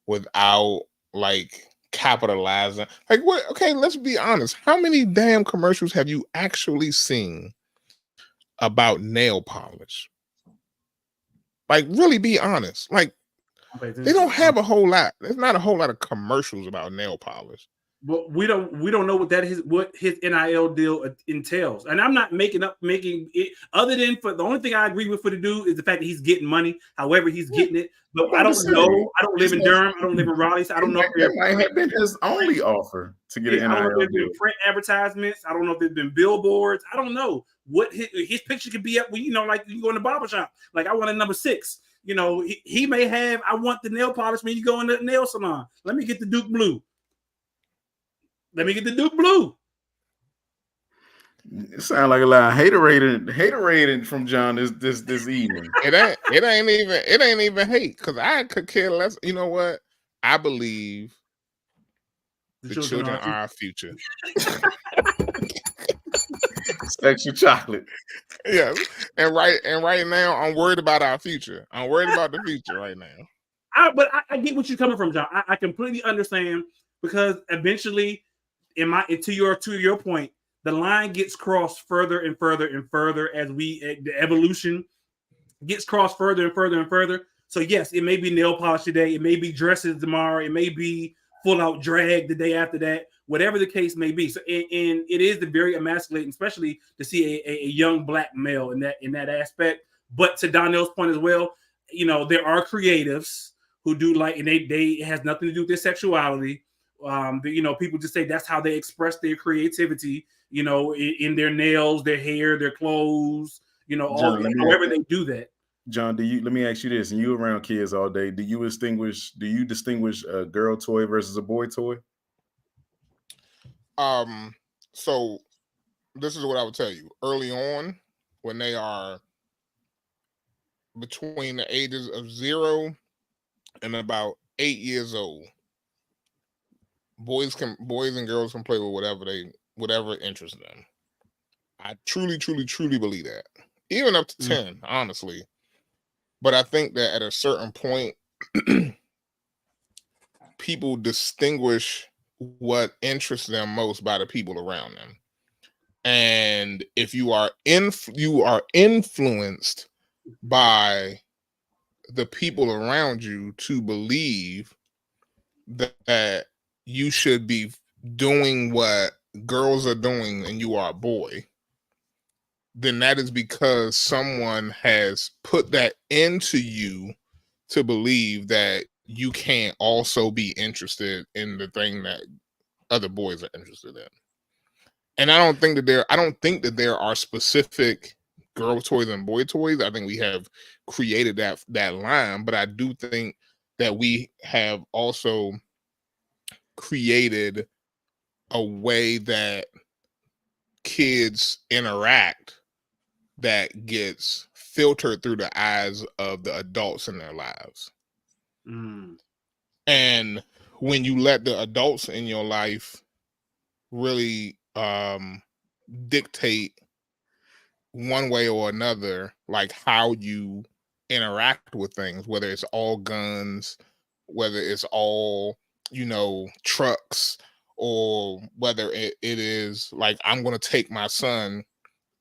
without capitalizing. Like what? Okay, let's be honest. How many damn commercials have you actually seen about nail polish? Like, really be honest. Like, they don't have a whole lot. There's not a whole lot of commercials about nail polish. But we don't know what his NIL deal entails. And I'm not making it other than for the only thing I agree with for the dude is the fact that he's getting money, however he's getting it. But I don't know. I don't live in Durham. I don't live in Raleigh. So I don't know if that might have been his only offer to get an NIL. I don't know if there's been print advertisements. I don't know if there's been billboards. I don't know what his picture could be up when, like you go in the barber shop. Like, I want a number 6. He may have, I want the nail polish when you go in the nail salon. Let me get the Duke Blue. It sounds like a lot of hater-rated from John this evening. It ain't even hate, because I could care less. You know what? I believe the children are our future. Sexy chocolate. Yeah, and right now I'm worried about our future. I'm worried about the future right now. But I get what you're coming from, John. I completely understand because eventually, to your point, the line gets crossed further and further and further as the evolution gets crossed further and further and further. So yes, it may be nail polish today, it may be dresses tomorrow, it may be full out drag the day after that, whatever the case may be. So and it is very emasculating, especially to see a young black male in that aspect. But to Donnell's point as well, there are creatives who do like, and they it has nothing to do with their sexuality. People just say that's how they express their creativity, in their nails, their hair, their clothes, however they do that. John, let me ask you this, and you around kids all day, do you distinguish a girl toy versus a boy toy? So this is what I would tell you. Early on, when they are between the ages of 0 and about 8 years old, boys and girls can play with whatever interests them. I truly believe that. Even up to 10, honestly. But I think that at a certain point, people distinguish what interests them most by the people around them. And if you are influenced by the people around you to believe that you should be doing what girls are doing and you are a boy, then that is because someone has put that into you to believe that you can't also be interested in the thing that other boys are interested in. And I don't think that there are specific girl toys and boy toys. I think we have created that line, but I do think that we have also created a way that kids interact that gets filtered through the eyes of the adults in their lives. And when you let the adults in your life really dictate one way or another, like how you interact with things, whether it's all guns, whether it's all, trucks, or whether it is like, I'm going to take my son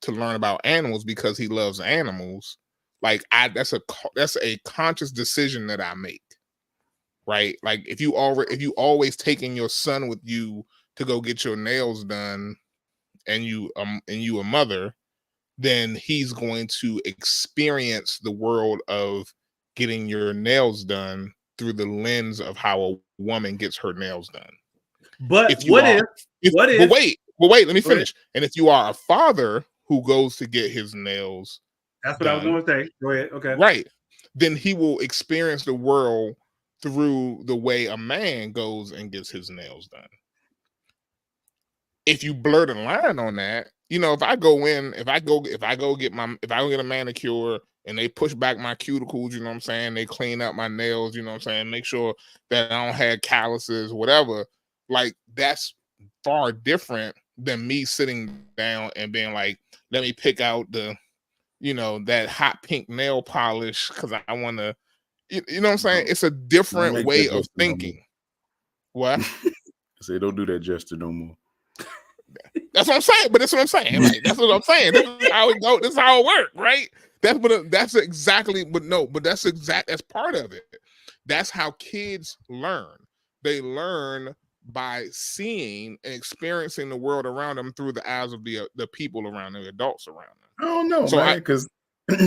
to learn about animals because he loves animals. Like that's a conscious decision that I make, right? Like if you always taking your son with you to go get your nails done, and you a mother, then he's going to experience the world of getting your nails done through the lens of how a woman gets her nails done. But wait, let me finish. And if you are a father who goes to get his nails, that's what I was going to say. Go ahead. Okay. Right. Then he will experience the world through the way a man goes and gets his nails done. If you blur the line on that, if I go get a manicure and they push back my cuticles, they clean up my nails, make sure that I don't have calluses, whatever, like that's far different than me sitting down and being like, let me pick out the, that hot pink nail polish because I want to, It's a different way of thinking. What? I say, don't do that gesture no more. That's what I'm saying. But that's what I'm saying. Like, that's what I'm saying. This is how it go. This is how it works, right? That's part of it. That's how kids learn. They learn by seeing and experiencing the world around them through the eyes of the people around them, the adults around them. I don't know, man, because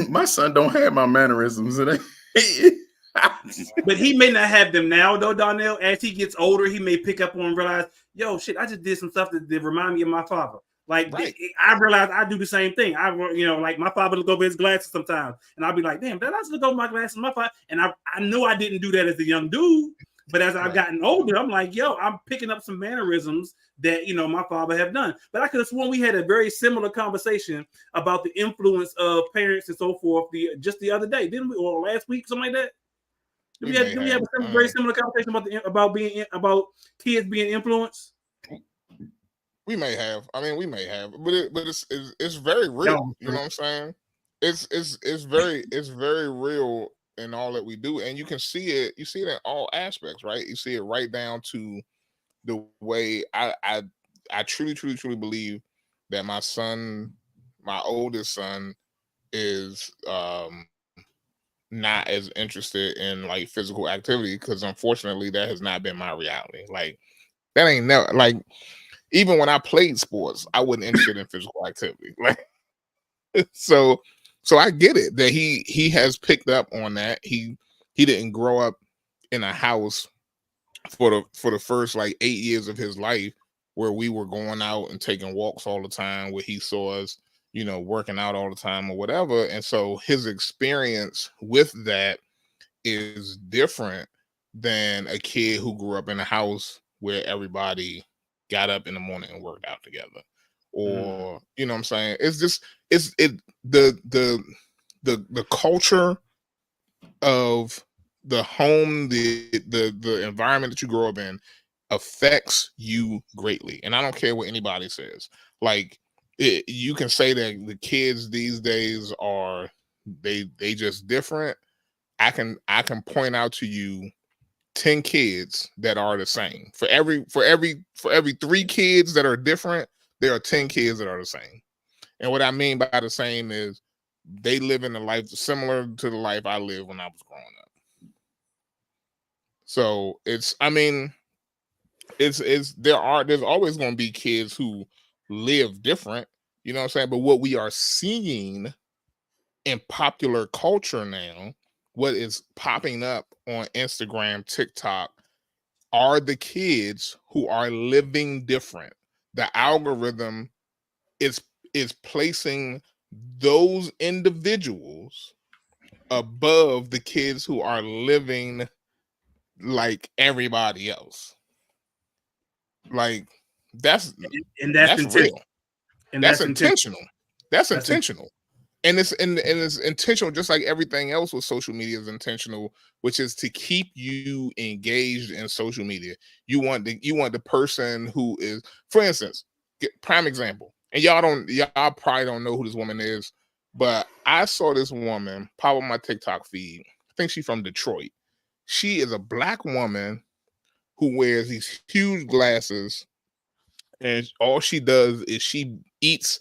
my son don't have my mannerisms. But he may not have them now, though, Donnell. As he gets older, he may pick up on and realize, yo, shit, I just did some stuff that remind me of my father. Like, right. I realize I do the same thing. Like my father look over his glasses sometimes, and I'll be like, damn, did I just look over my glasses? My father, and I know I didn't do that as a young dude, but as I've gotten older, I'm like, yo, I'm picking up some mannerisms that my father have done. But I could have sworn we had a very similar conversation about the influence of parents and so forth just the other day, didn't we? Or last week, something like that. Did we have a very similar conversation about kids being influenced? We may have. I mean, we may have, but it's very real. You know what I'm saying? It's very real in all that we do, and you can see it. You see it in all aspects, right? You see it right down to the way I truly believe that my oldest son is not as interested in like physical activity, because unfortunately that has not been my reality. Like that ain't never, like, even when I played sports, I wasn't interested in physical activity. Like so I get it that he has picked up on that. He didn't grow up in a house for the first like 8 years of his life where we were going out and taking walks all the time, where he saw us, working out all the time or whatever. And so his experience with that is different than a kid who grew up in a house where everybody got up in the morning and worked out together. Or, you know what I'm saying? It's just, the culture of the home, the environment that you grow up in affects you greatly. And I don't care what anybody says. Like, you can say that the kids these days are, they just different. I can point out to you 10 kids that are the same. For every 3 kids that are different, there are 10 kids that are the same. And what I mean by the same is they live in a life similar to the life I lived when I was growing up. So there's always going to be kids who live different, you know what I'm saying? But what we are seeing in popular culture now, what is popping up on Instagram, TikTok, are the kids who are living different. The algorithm is placing those individuals above the kids who are living like everybody else. Like that's real. And that's intentional. That's intentional. And it's intentional, just like everything else with social media is intentional, which is to keep you engaged in social media. You want the person who is, for instance, prime example, and y'all probably don't know who this woman is, but I saw this woman pop on my TikTok feed. I think she's from Detroit. She is a black woman who wears these huge glasses, and all she does is she eats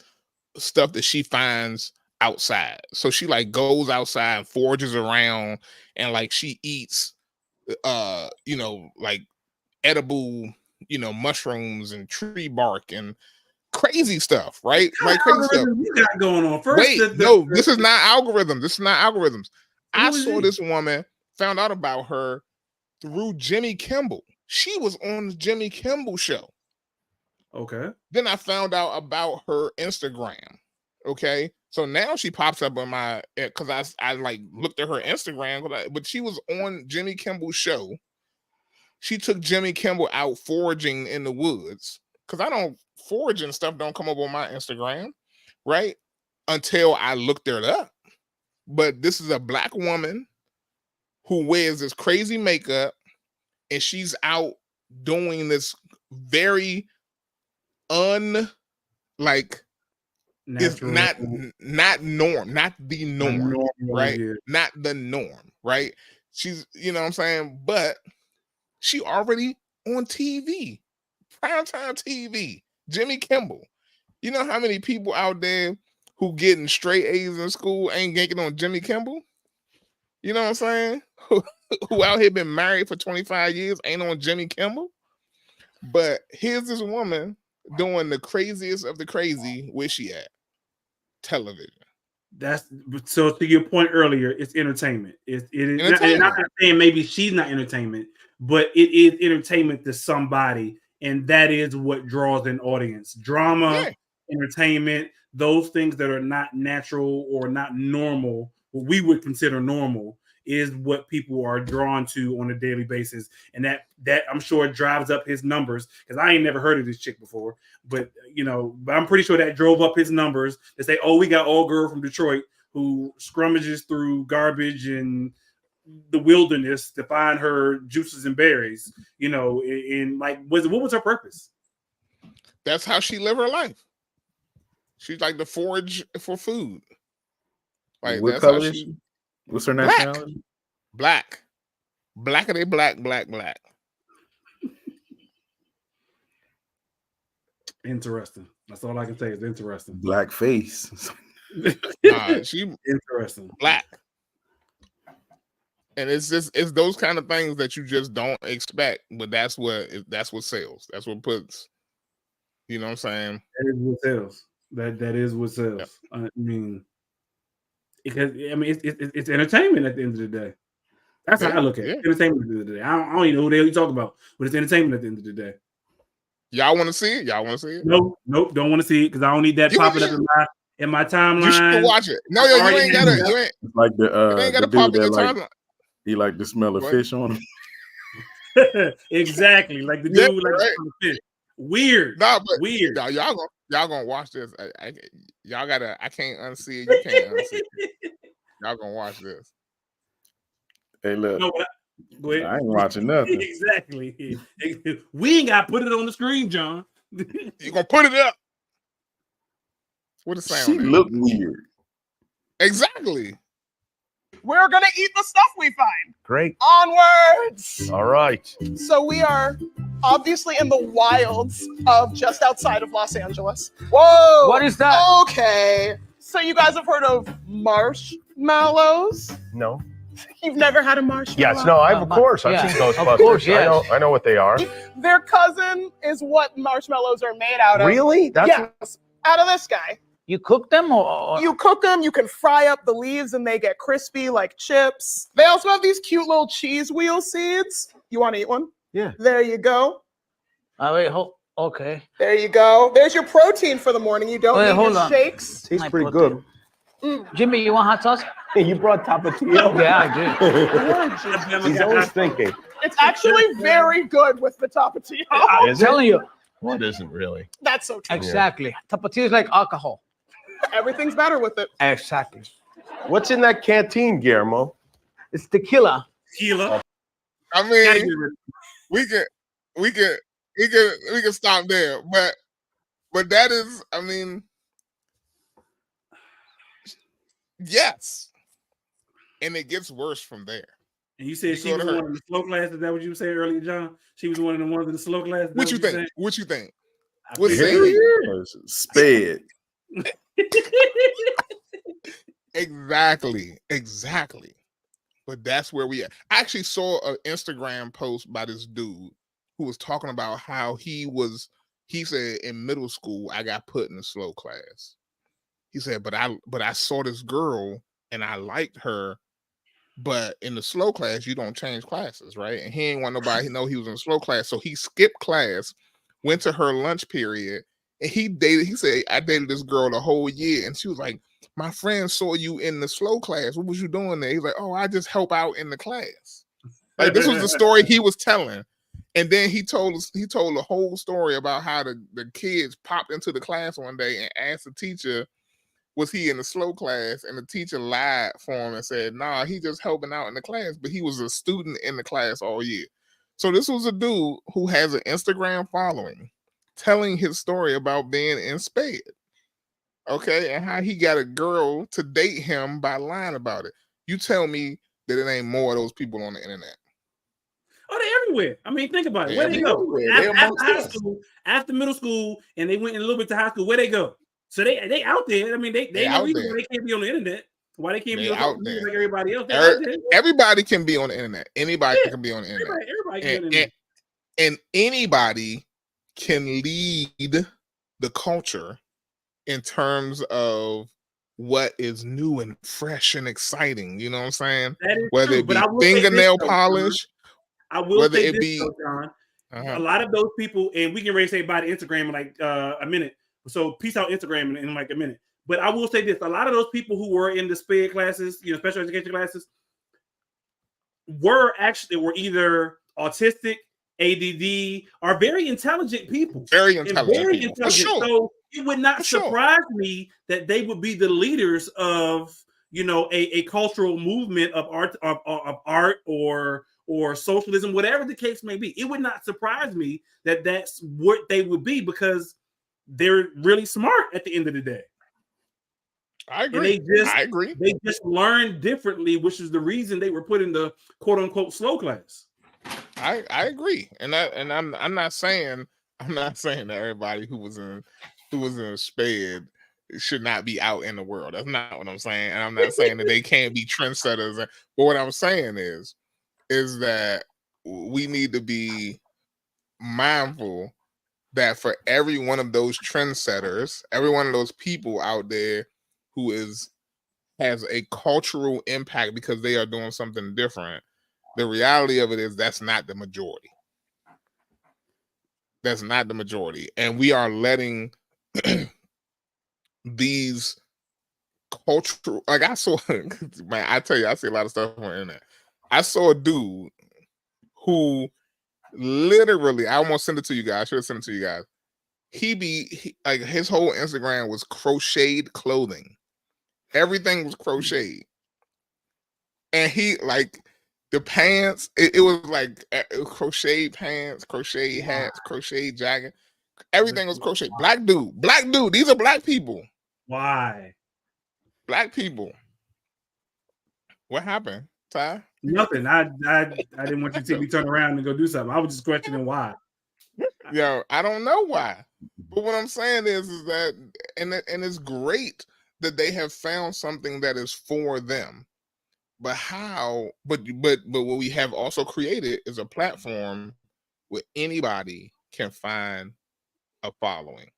stuff that she finds outside. So she like goes outside and forages around, and like she eats like edible mushrooms and tree bark and crazy stuff, right? Like crazy stuff. You got going on first. Wait, no, this is not algorithm. This is not algorithms. I saw this woman, found out about her through Jimmy Kimmel. She was on the Jimmy Kimmel show. Okay. Then I found out about her Instagram. Okay. So now she pops up on my, because I like looked at her Instagram, but she was on Jimmy Kimmel's show. She took Jimmy Kimmel out foraging in the woods, because I don't forage and stuff don't come up on my Instagram, right? Until I looked it up. But this is a black woman who wears this crazy makeup, and she's out doing this very it's not norm, not the norm, right? Yeah. Not the norm, right? She's, you know what I'm saying? But she already on TV, primetime TV, Jimmy Kimmel. You know how many people out there who getting straight A's in school ain't getting on Jimmy Kimmel? You know what I'm saying? Who out here been married for 25 years ain't on Jimmy Kimmel? But here's this woman doing the craziest of the crazy. Where she at? Television. That's so to your point earlier, it's entertainment. It is entertainment. Not, I'm not saying maybe she's not entertainment, but it is entertainment to somebody, and that is what draws an audience. Drama, entertainment, those things that are not natural or not normal, what we would consider normal, is what people are drawn to on a daily basis. And that I'm sure drives up his numbers, because I ain't never heard of this chick before. But but I'm pretty sure that drove up his numbers to say, oh, we got old girl from Detroit who scrummages through garbage and the wilderness to find her juices and berries, and like, what was her purpose? That's how she live her life. She's like the forage for food. Like, what color is she? What's her nationality? Black. Black. Black. Interesting. That's all I can say is interesting. Black face. Nah, she Interesting. black. And it's those kind of things that you just don't expect, but that's what sells. That's what puts, you know what I'm saying? That is what sells. That is what sells. Yep. I mean, because it's entertainment at the end of the day. That's how I look at it. Entertainment at the end of the day. I don't even know who the hell you talk about, but it's entertainment at the end of the day. Y'all want to see it? Y'all want to see it? Nope, don't want to see it because I don't need that popping up in my timeline. You should watch it. No, you ain't got it. You ain't like the ain't got to pop in your timeline. He like the smell of fish on him. Exactly, like the dude like the smell of fish. Weird. Nah, but weird. Y'all gonna watch this. Y'all gotta. I can't unsee it. You can't unsee it. Y'all gonna watch this. Hey, look. No, go ahead. I ain't watching nothing. Exactly. We ain't got to put it on the screen, John. You gonna put it up? What is sound? She look weird. Exactly. We're gonna eat the stuff we find. Great. Onwards. All right. So we are obviously in the wilds of just outside of Los Angeles. Whoa. What is that? Okay. So you guys have heard of marshmallows? No. You've never had a marshmallow? Yes, no, of course. I've seen Ghostbusters. Of course, yes. I know what they are. Their cousin is what marshmallows are made out of. Really? Yes. Out of this guy. You cook them or? You cook them, you can fry up the leaves and they get crispy like chips. They also have these cute little cheese wheel seeds. You want to eat one? Yeah. There you go. Wait, okay. There you go. There's your protein for the morning. You don't need your shakes. Tastes pretty good. Jimmy, you want hot sauce? You brought Tapatio? Yeah, I did. He's always thinking. It's actually very good with the Tapatio. I'm telling you. Well, it isn't really. That's so true. Exactly. Yeah. Tapatio is like alcohol. Everything's better with it. Exactly. What's in that canteen, Guillermo? It's tequila. Tequila. I mean, we can stop there, but that is, I mean, yes, and it gets worse from there. And you said she was one of the slow class. Is that what you were saying earlier, John? She was one of the ones in the slow class. What you think? What you think? What's sped? Exactly. But that's where we at. I actually saw an Instagram post by this dude who was talking about how he said in middle school, I got put in a slow class. He said, but I saw this girl and I liked her, but in the slow class, you don't change classes, right? And he ain't want nobody to know he was in a slow class. So he skipped class, went to her lunch period, and he said, I dated this girl the whole year. And she was like, my friend saw you in the slow class. What was you doing there? He's like, oh, I just help out in the class. Like, this was the story he was telling. And then he told the whole story about how the kids popped into the class one day and asked the teacher, was he in the slow class? And the teacher lied for him and said, nah, he just helping out in the class, but he was a student in the class all year. So this was a dude who has an Instagram following telling his story about being in SPED. Okay, and how he got a girl to date him by lying about it. You tell me that it ain't more of those people on the internet. Oh, they're everywhere. I mean, think about it. Where they go? After middle school, and they went a little bit to high school. Where they go? So they out there. I mean, they know reason why they can't be on the internet. Why they can't be out there like everybody else? Everybody can be on the internet. Anybody can be on the internet. Everybody can be on the internet. And anybody can lead the culture in terms of what is new and fresh and exciting. You know what I'm saying? Whether it be fingernail polish, I will say this, John. A lot of those people, and we can really say by the Instagram in like a minute. So peace out Instagram in like a minute. But I will say this: a lot of those people who were in the SPED classes, special education classes, were either autistic, ADD, are very intelligent people. Very intelligent people. Sure. So it would not surprise me that they would be the leaders of a cultural movement of art or socialism, whatever the case may be. It would not surprise me that that's what they would be, because they're really smart at the end of the day. I agree. I agree. They just learn differently, which is the reason they were put in the quote unquote slow class. I agree, and I'm not saying I'm not saying that everybody who was in a sped should not be out in the world. That's not what I'm saying. And I'm not saying that they can't be trendsetters. But what I'm saying is that we need to be mindful that for every one of those trendsetters, every one of those people out there who has a cultural impact because they are doing something different, the reality of it is that's not the majority. That's not the majority. And we are letting these cultural, like I saw, man, I tell you, I see a lot of stuff on the internet. I saw a dude who literally, I almost sent it to you guys. I should have sent it to you guys. Like his whole Instagram was crocheted clothing. Everything was crocheted. And he like the pants, it was like crocheted pants, crocheted hats, crocheted jacket. Everything was crocheted. Black dude. These are black people. Why? Black people. What happened, Ty? Nothing. I didn't want you to see me turn around and go do something. I was just questioning why. Yo, I don't know why. But what I'm saying is that, and it's great that they have found something that is for them. But how? But what we have also created is a platform where anybody can find a following.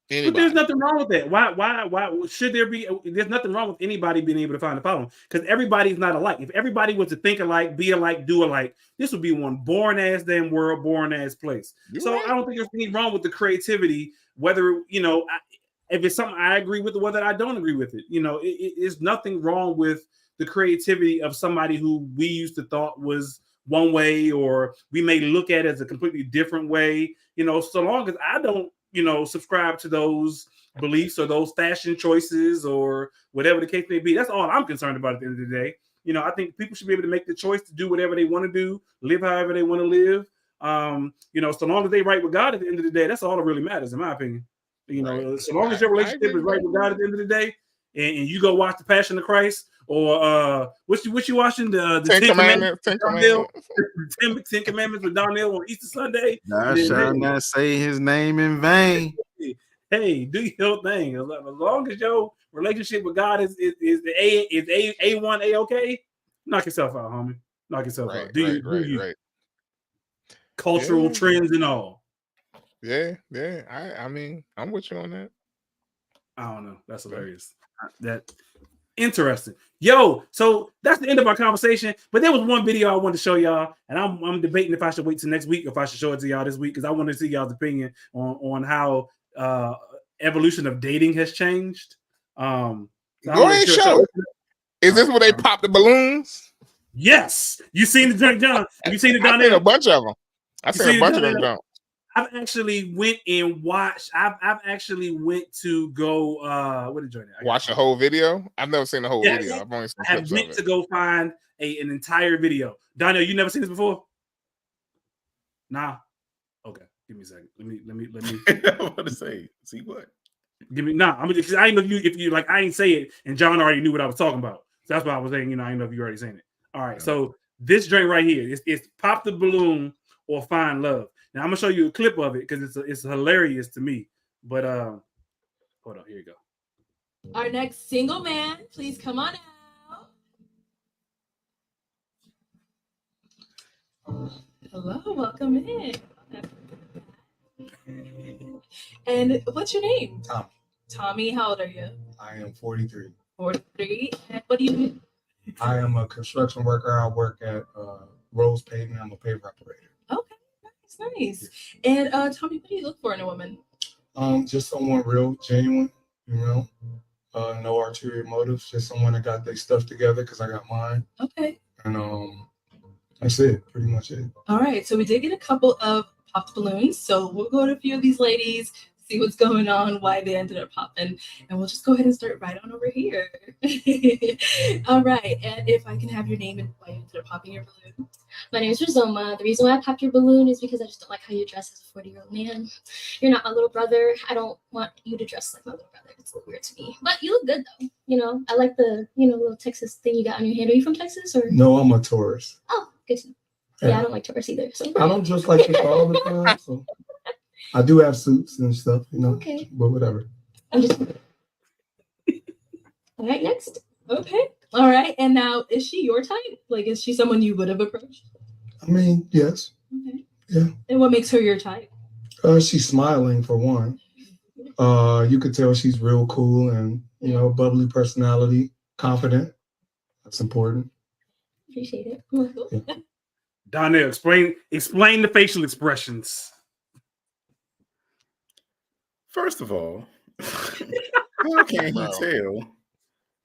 Anybody. But there's nothing wrong with that. Why should there be? There's nothing wrong with anybody being able to find a following because everybody's not alike. If everybody was to think alike, be alike, do alike, this would be one boring ass damn world, boring ass place. So right. I don't think there's anything wrong with the creativity. Whether if it's something I agree with or whether I don't agree with it, it's nothing wrong with the creativity of somebody who we used to thought was one way or we may look at as a completely different way. So long as I don't subscribe to those beliefs or those fashion choices or whatever the case may be. That's all I'm concerned about at the end of the day. I think people should be able to make the choice to do whatever they want to do, live however they want to live. So long as they right with God at the end of the day, that's all that really matters, in my opinion. Right. So long as your relationship is right with God at the end of the day, and you go watch the Passion of Christ or what you watching the Ten Commandments, Ten Commandments with Donnell on Easter Sunday. Thou shalt not say his name in vain. Hey, do your thing. As long as your relationship with God is A1 A-okay, knock yourself out, homie. Knock yourself out. Do you. Cultural trends and all. Yeah. I mean, I'm with you on that. I don't know. That's hilarious. That interesting. Yo, so that's the end of our conversation. But there was one video I wanted to show y'all, and I'm debating if I should wait till next week or if I should show it to y'all this week because I want to see y'all's opinion on how evolution of dating has changed. Go ahead, show it. Is this where they pop the balloons? Yes. You seen the drink, John? You seen the Donnell? I've seen a bunch of them. I've seen a bunch of them, John. I've actually went and watched. I've actually went to go. What did you watch the whole video? I've never seen the whole video. I've only seen clips of it. To go find an entire video. Donnell, you never seen this before? Nah. Okay, give me a second. Let me. I want to say, see what? Give me I mean, I didn't know if you like. I ain't say it, and John already knew what I was talking about. So that's why I was saying. I didn't know if you already seen it. All right. So this drink right here, it's Pop the Balloon or Find Love. Now I'm gonna show you a clip of it because it's hilarious to me. But hold on, here you go. Our next single man, please come on out. Hello, welcome in. And what's your name? Tommy. Tommy, how old are you? I am 43. 43. And what do you do? I am a construction worker. I work at Rose Pavement. I'm a paver operator. Okay. Nice. And Tommy, what do you look for in a woman? Just someone real, genuine, no ulterior motives, just someone that got their stuff together because I got mine. Okay. And that's it, pretty much it. All right. So we did get a couple of popped balloons. So we'll go to a few of these ladies, see what's going on, why they ended up popping, and we'll just go ahead and start right on over here. All right. And if I can have your name and why you ended up popping your balloon. My name is Rizoma. The reason why I popped your balloon is because I just don't like how you dress as a 40-year-old man. You're not my little brother. I don't want you to dress like my little brother. It's a little weird to me. But you look good, though. I like the, little Texas thing you got on your hand. Are you from Texas? Or? No, I'm a tourist. Oh, good to know. Yeah, I don't like Taurus either. So I don't dress like this all the time. So I do have suits and stuff, you know. Okay. But whatever. I'm just. All right, next. Okay. All right. And now, is she your type? Like, is she someone you would have approached? I mean, yes. Okay. Yeah. And what makes her your type? She's smiling for one. You could tell she's real cool and, you know, bubbly personality, confident. That's important. Appreciate it. Yeah. Donnell, explain the facial expressions. First of all, how can he tell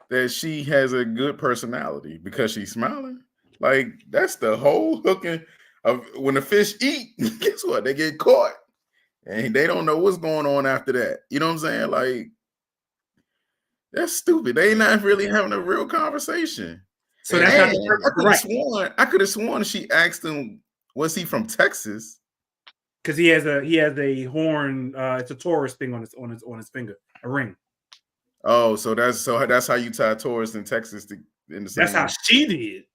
that she has a good personality because she's smiling? Like, that's the whole hooking of when the fish eat, guess what? They get caught. And they don't know what's going on after that. You know what I'm saying? Like, that's stupid. They not really having a real conversation. So that's not I could have sworn she asked him, was he from Texas? Because he has a horn. It's a Taurus thing on his finger, a ring. Oh, so that's how you tie Taurus in Texas in the same. That's how she did.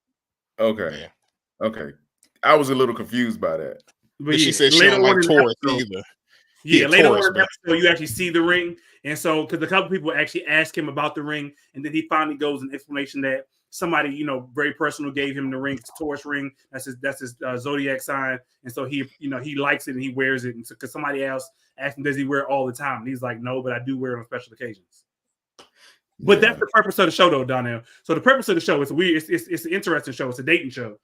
Okay. Okay. I was a little confused by that. But she said she don't like Taurus either. Yeah, later on in the episode, you actually see the ring. And so, because a couple people actually ask him about the ring, and then he finally goes in explanation that somebody, you know, very personal gave him the ring. It's a Taurus ring. That's his zodiac sign. And so he likes it and he wears it. And so, because somebody else asked him, does he wear it all the time? And he's like, no, but I do wear it on special occasions. But that's the purpose of the show, though, Donnell. So the purpose of the show is it's an interesting show. It's a dating show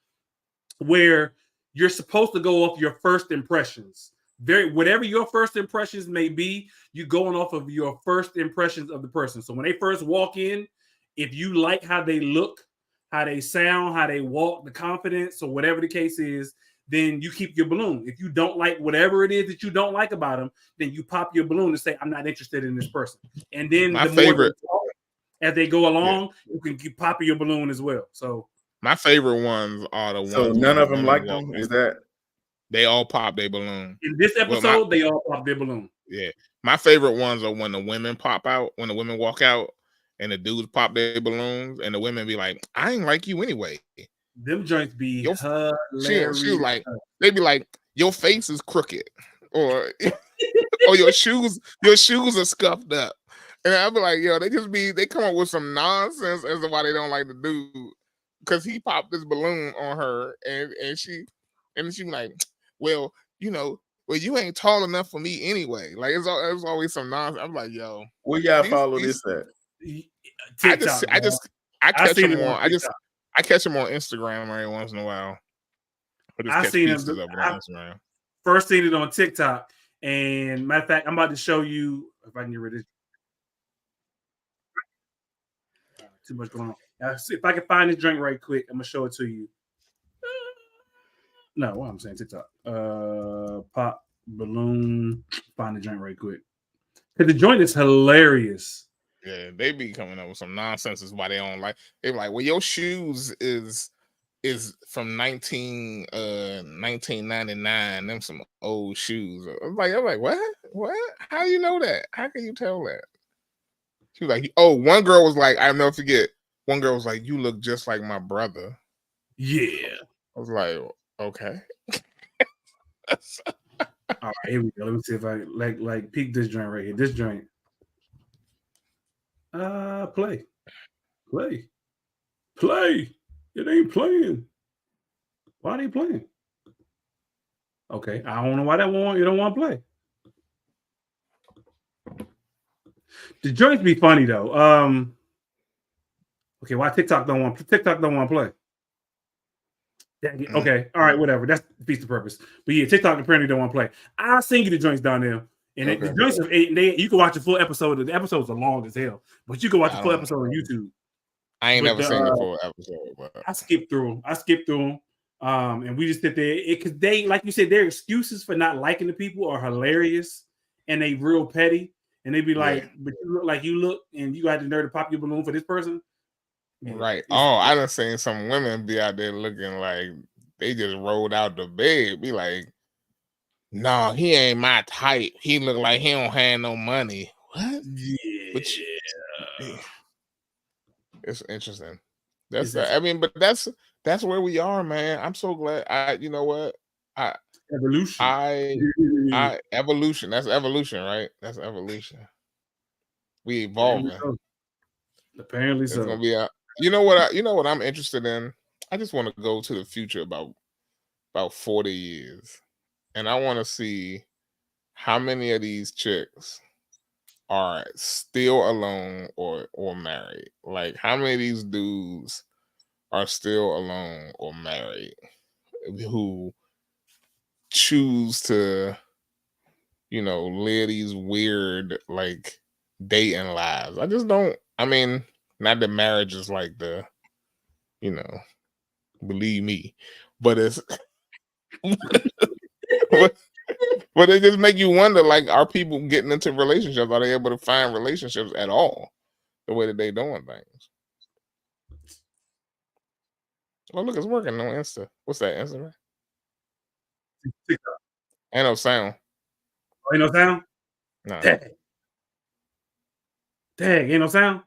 where you're supposed to go off your first impressions. Whatever your first impressions may be, you're going off of your first impressions of the person. So when they first walk in, if you like how they look, how they sound, how they walk, the confidence, or whatever the case is, then you keep your balloon. If you don't like whatever it is that you don't like about them, then you pop your balloon and say, I'm not interested in this person. And then my favorite, as they go along, you can keep popping your balloon as well. So my favorite ones are the ones. So none of them like them? Is that? They all pop their balloon. In this episode, they all pop their balloon. Yeah. My favorite ones are when the women pop out, when the women walk out and the dudes pop their balloons and the women be like, I ain't like you anyway. Them joints be hilarious. She was like, they be like, your face is crooked or your shoes are scuffed up. And I'll be like, yo, they come up with some nonsense as to why they don't like the dude. Because he popped this balloon on her and she be like, well, you ain't tall enough for me anyway. Like it's always some nonsense. I'm like, yo, where y'all follow this at? TikTok, I catch them on Instagram every once in a while. I seen them. First seen it on TikTok, and matter of fact, I'm about to show you if I can get rid of this. Too much going on. Now, if I can find this drink right quick, I'm gonna show it to you. No, what I'm saying TikTok. Pop balloon. Find the joint right quick. Cause the joint is hilarious. Yeah, they be coming up with some nonsense. Is why they don't like. They're like, well, your shoes is from 1999. Them some old shoes. I'm like, what? How you know that? How can you tell that? She was like, oh, one girl was like, I'll never forget. One girl was like, you look just like my brother. Yeah. I was like, okay. All right, here we go. Let me see if I like peek this joint right here. This joint. Play. It ain't playing. Why are they playing? Okay, I don't know why you don't want to play. The joints be funny though. Okay, why TikTok don't want to play? Okay, all right, whatever. That's defeats the purpose. But yeah, TikTok apparently don't want to play. I'll send you the joints down there. And the joints are 8 and you can watch a full episode. The episodes are long as hell, but you can watch a full episode on YouTube. I ain't never seen the full episode. But I skipped through them. And we just sit there because they, like you said, their excuses for not liking the people are hilarious and they real petty. And they be like, but you look like you look, and you got the nerve to pop your balloon for this person. Right. Oh, I done seen some women be out there looking like they just rolled out the bed. Be like, no, he ain't my type. He look like he don't have no money. What? Yeah. It's interesting. But that's that's where we are, man. I'm so glad. You know what? Evolution. Evolution. That's evolution, right? That's evolution. We evolving. Apparently It's so. gonna be you know what I'm interested in? I just want to go to the future about 40 years. And I want to see how many of these chicks are still alone or married. Like how many of these dudes are still alone or married who choose to, live these weird like dating lives. I just don't. I mean, not that marriage is like the, believe me, but it's, but it just make you wonder. Like, are people getting into relationships? Are they able to find relationships at all? The way that they doing things. Oh, look, it's working on Insta. What's that, Instagram? TikTok. Ain't no sound. Oh, ain't no sound? No. Dang, ain't no sound?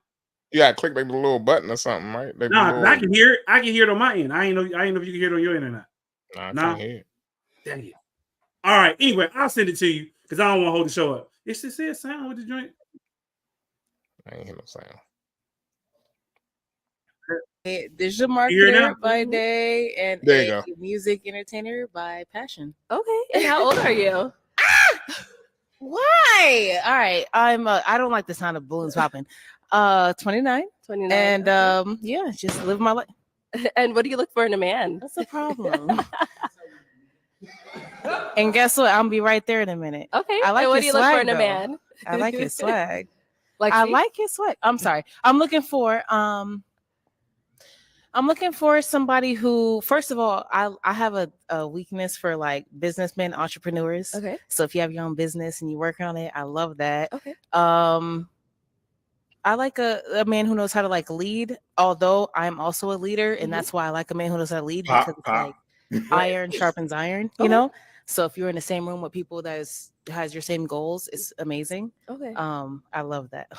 You gotta click like the little button or something, right? Like Nah, little... I can hear it. I can hear it on my end. I ain't know if you can hear it on your end or not. Nah, I can't hear it. Dang it. All right. Anyway, I'll send it to you because I don't want to hold the show up. It says sound with the joint. I ain't hear no sound. Digital marketer by day and a music entertainer by passion. Okay. And how old are you? Why? All right. I don't like the sound of balloons popping. 29. 29. And okay. Yeah, just live my life. And what do you look for in a man? That's the problem. And guess what? I'll be right there in a minute. Okay. I like and what his do you swag, look for in a though. man? I like his swag. I like his swag. I'm sorry. I'm looking for somebody who, first of all, I have a weakness for like businessmen, entrepreneurs. Okay. So if you have your own business and you work on it, I love that. Okay. I like a man who knows how to like lead, although I'm also a leader, and that's why I like a man who knows how to lead because it's like iron sharpens iron, you know? So if you're in the same room with people that has your same goals, it's amazing. Okay. I love that.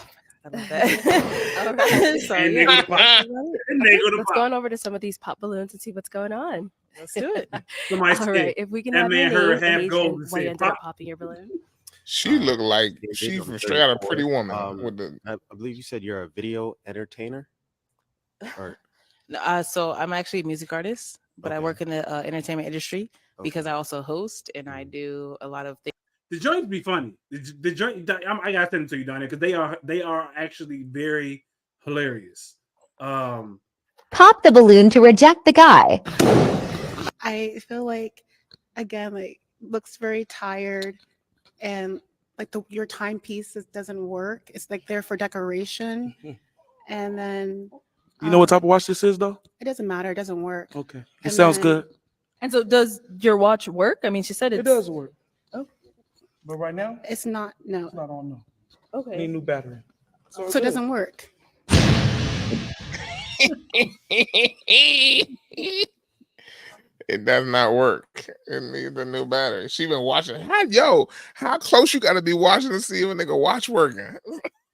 I love that. All right. So yeah. Let's go on over to some of these pop balloons and see what's going on. Let's do it. All right. If we can have your name, age, and why you ended up popping your balloon. She looked like she's from straight out of Pretty Woman. I believe you said you're a video entertainer. Or so I'm actually a music artist, but I work in the entertainment industry because I also host and I do a lot of things. The joints be funny. The joint, I gotta send them to you, Donnie, because they are actually very hilarious. Pop the balloon to reject the guy. I feel like, again, like looks very tired, and like your timepiece doesn't work. It's like there for decoration, and then you know what type of watch this is, though? It doesn't matter. It doesn't work. Okay, it sounds good. And so, does your watch work? I mean, she said it does work. Oh, but right now, it's not. No, it's not on. No. Okay. Need new battery. So it doesn't work. It does not work. It needs a new battery. She been watching. How close you got to be watching to see if a nigga watch working?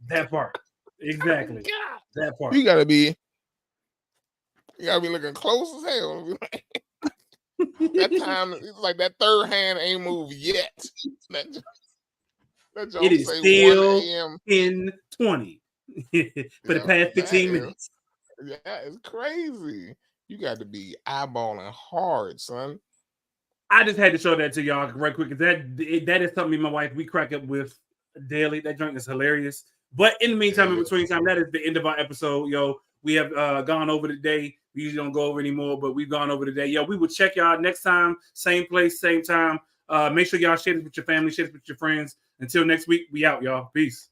That part. Exactly. That part. You gotta be looking close as hell. That time, it's like that third hand ain't moved yet. It is still 10:20 for the past 15 minutes. Yeah, it's crazy. You got to be eyeballing hard, son. I just had to show that to y'all right quick because that is something me and my wife we crack up with daily. That joint is hilarious. But in the meantime, in between time, that is the end of our episode, yo. We have gone over today. We usually don't go over anymore, but we've gone over today. Yo, we will check y'all next time, same place, same time. Make sure y'all share this with your family, share this with your friends. Until next week, we out, y'all. Peace.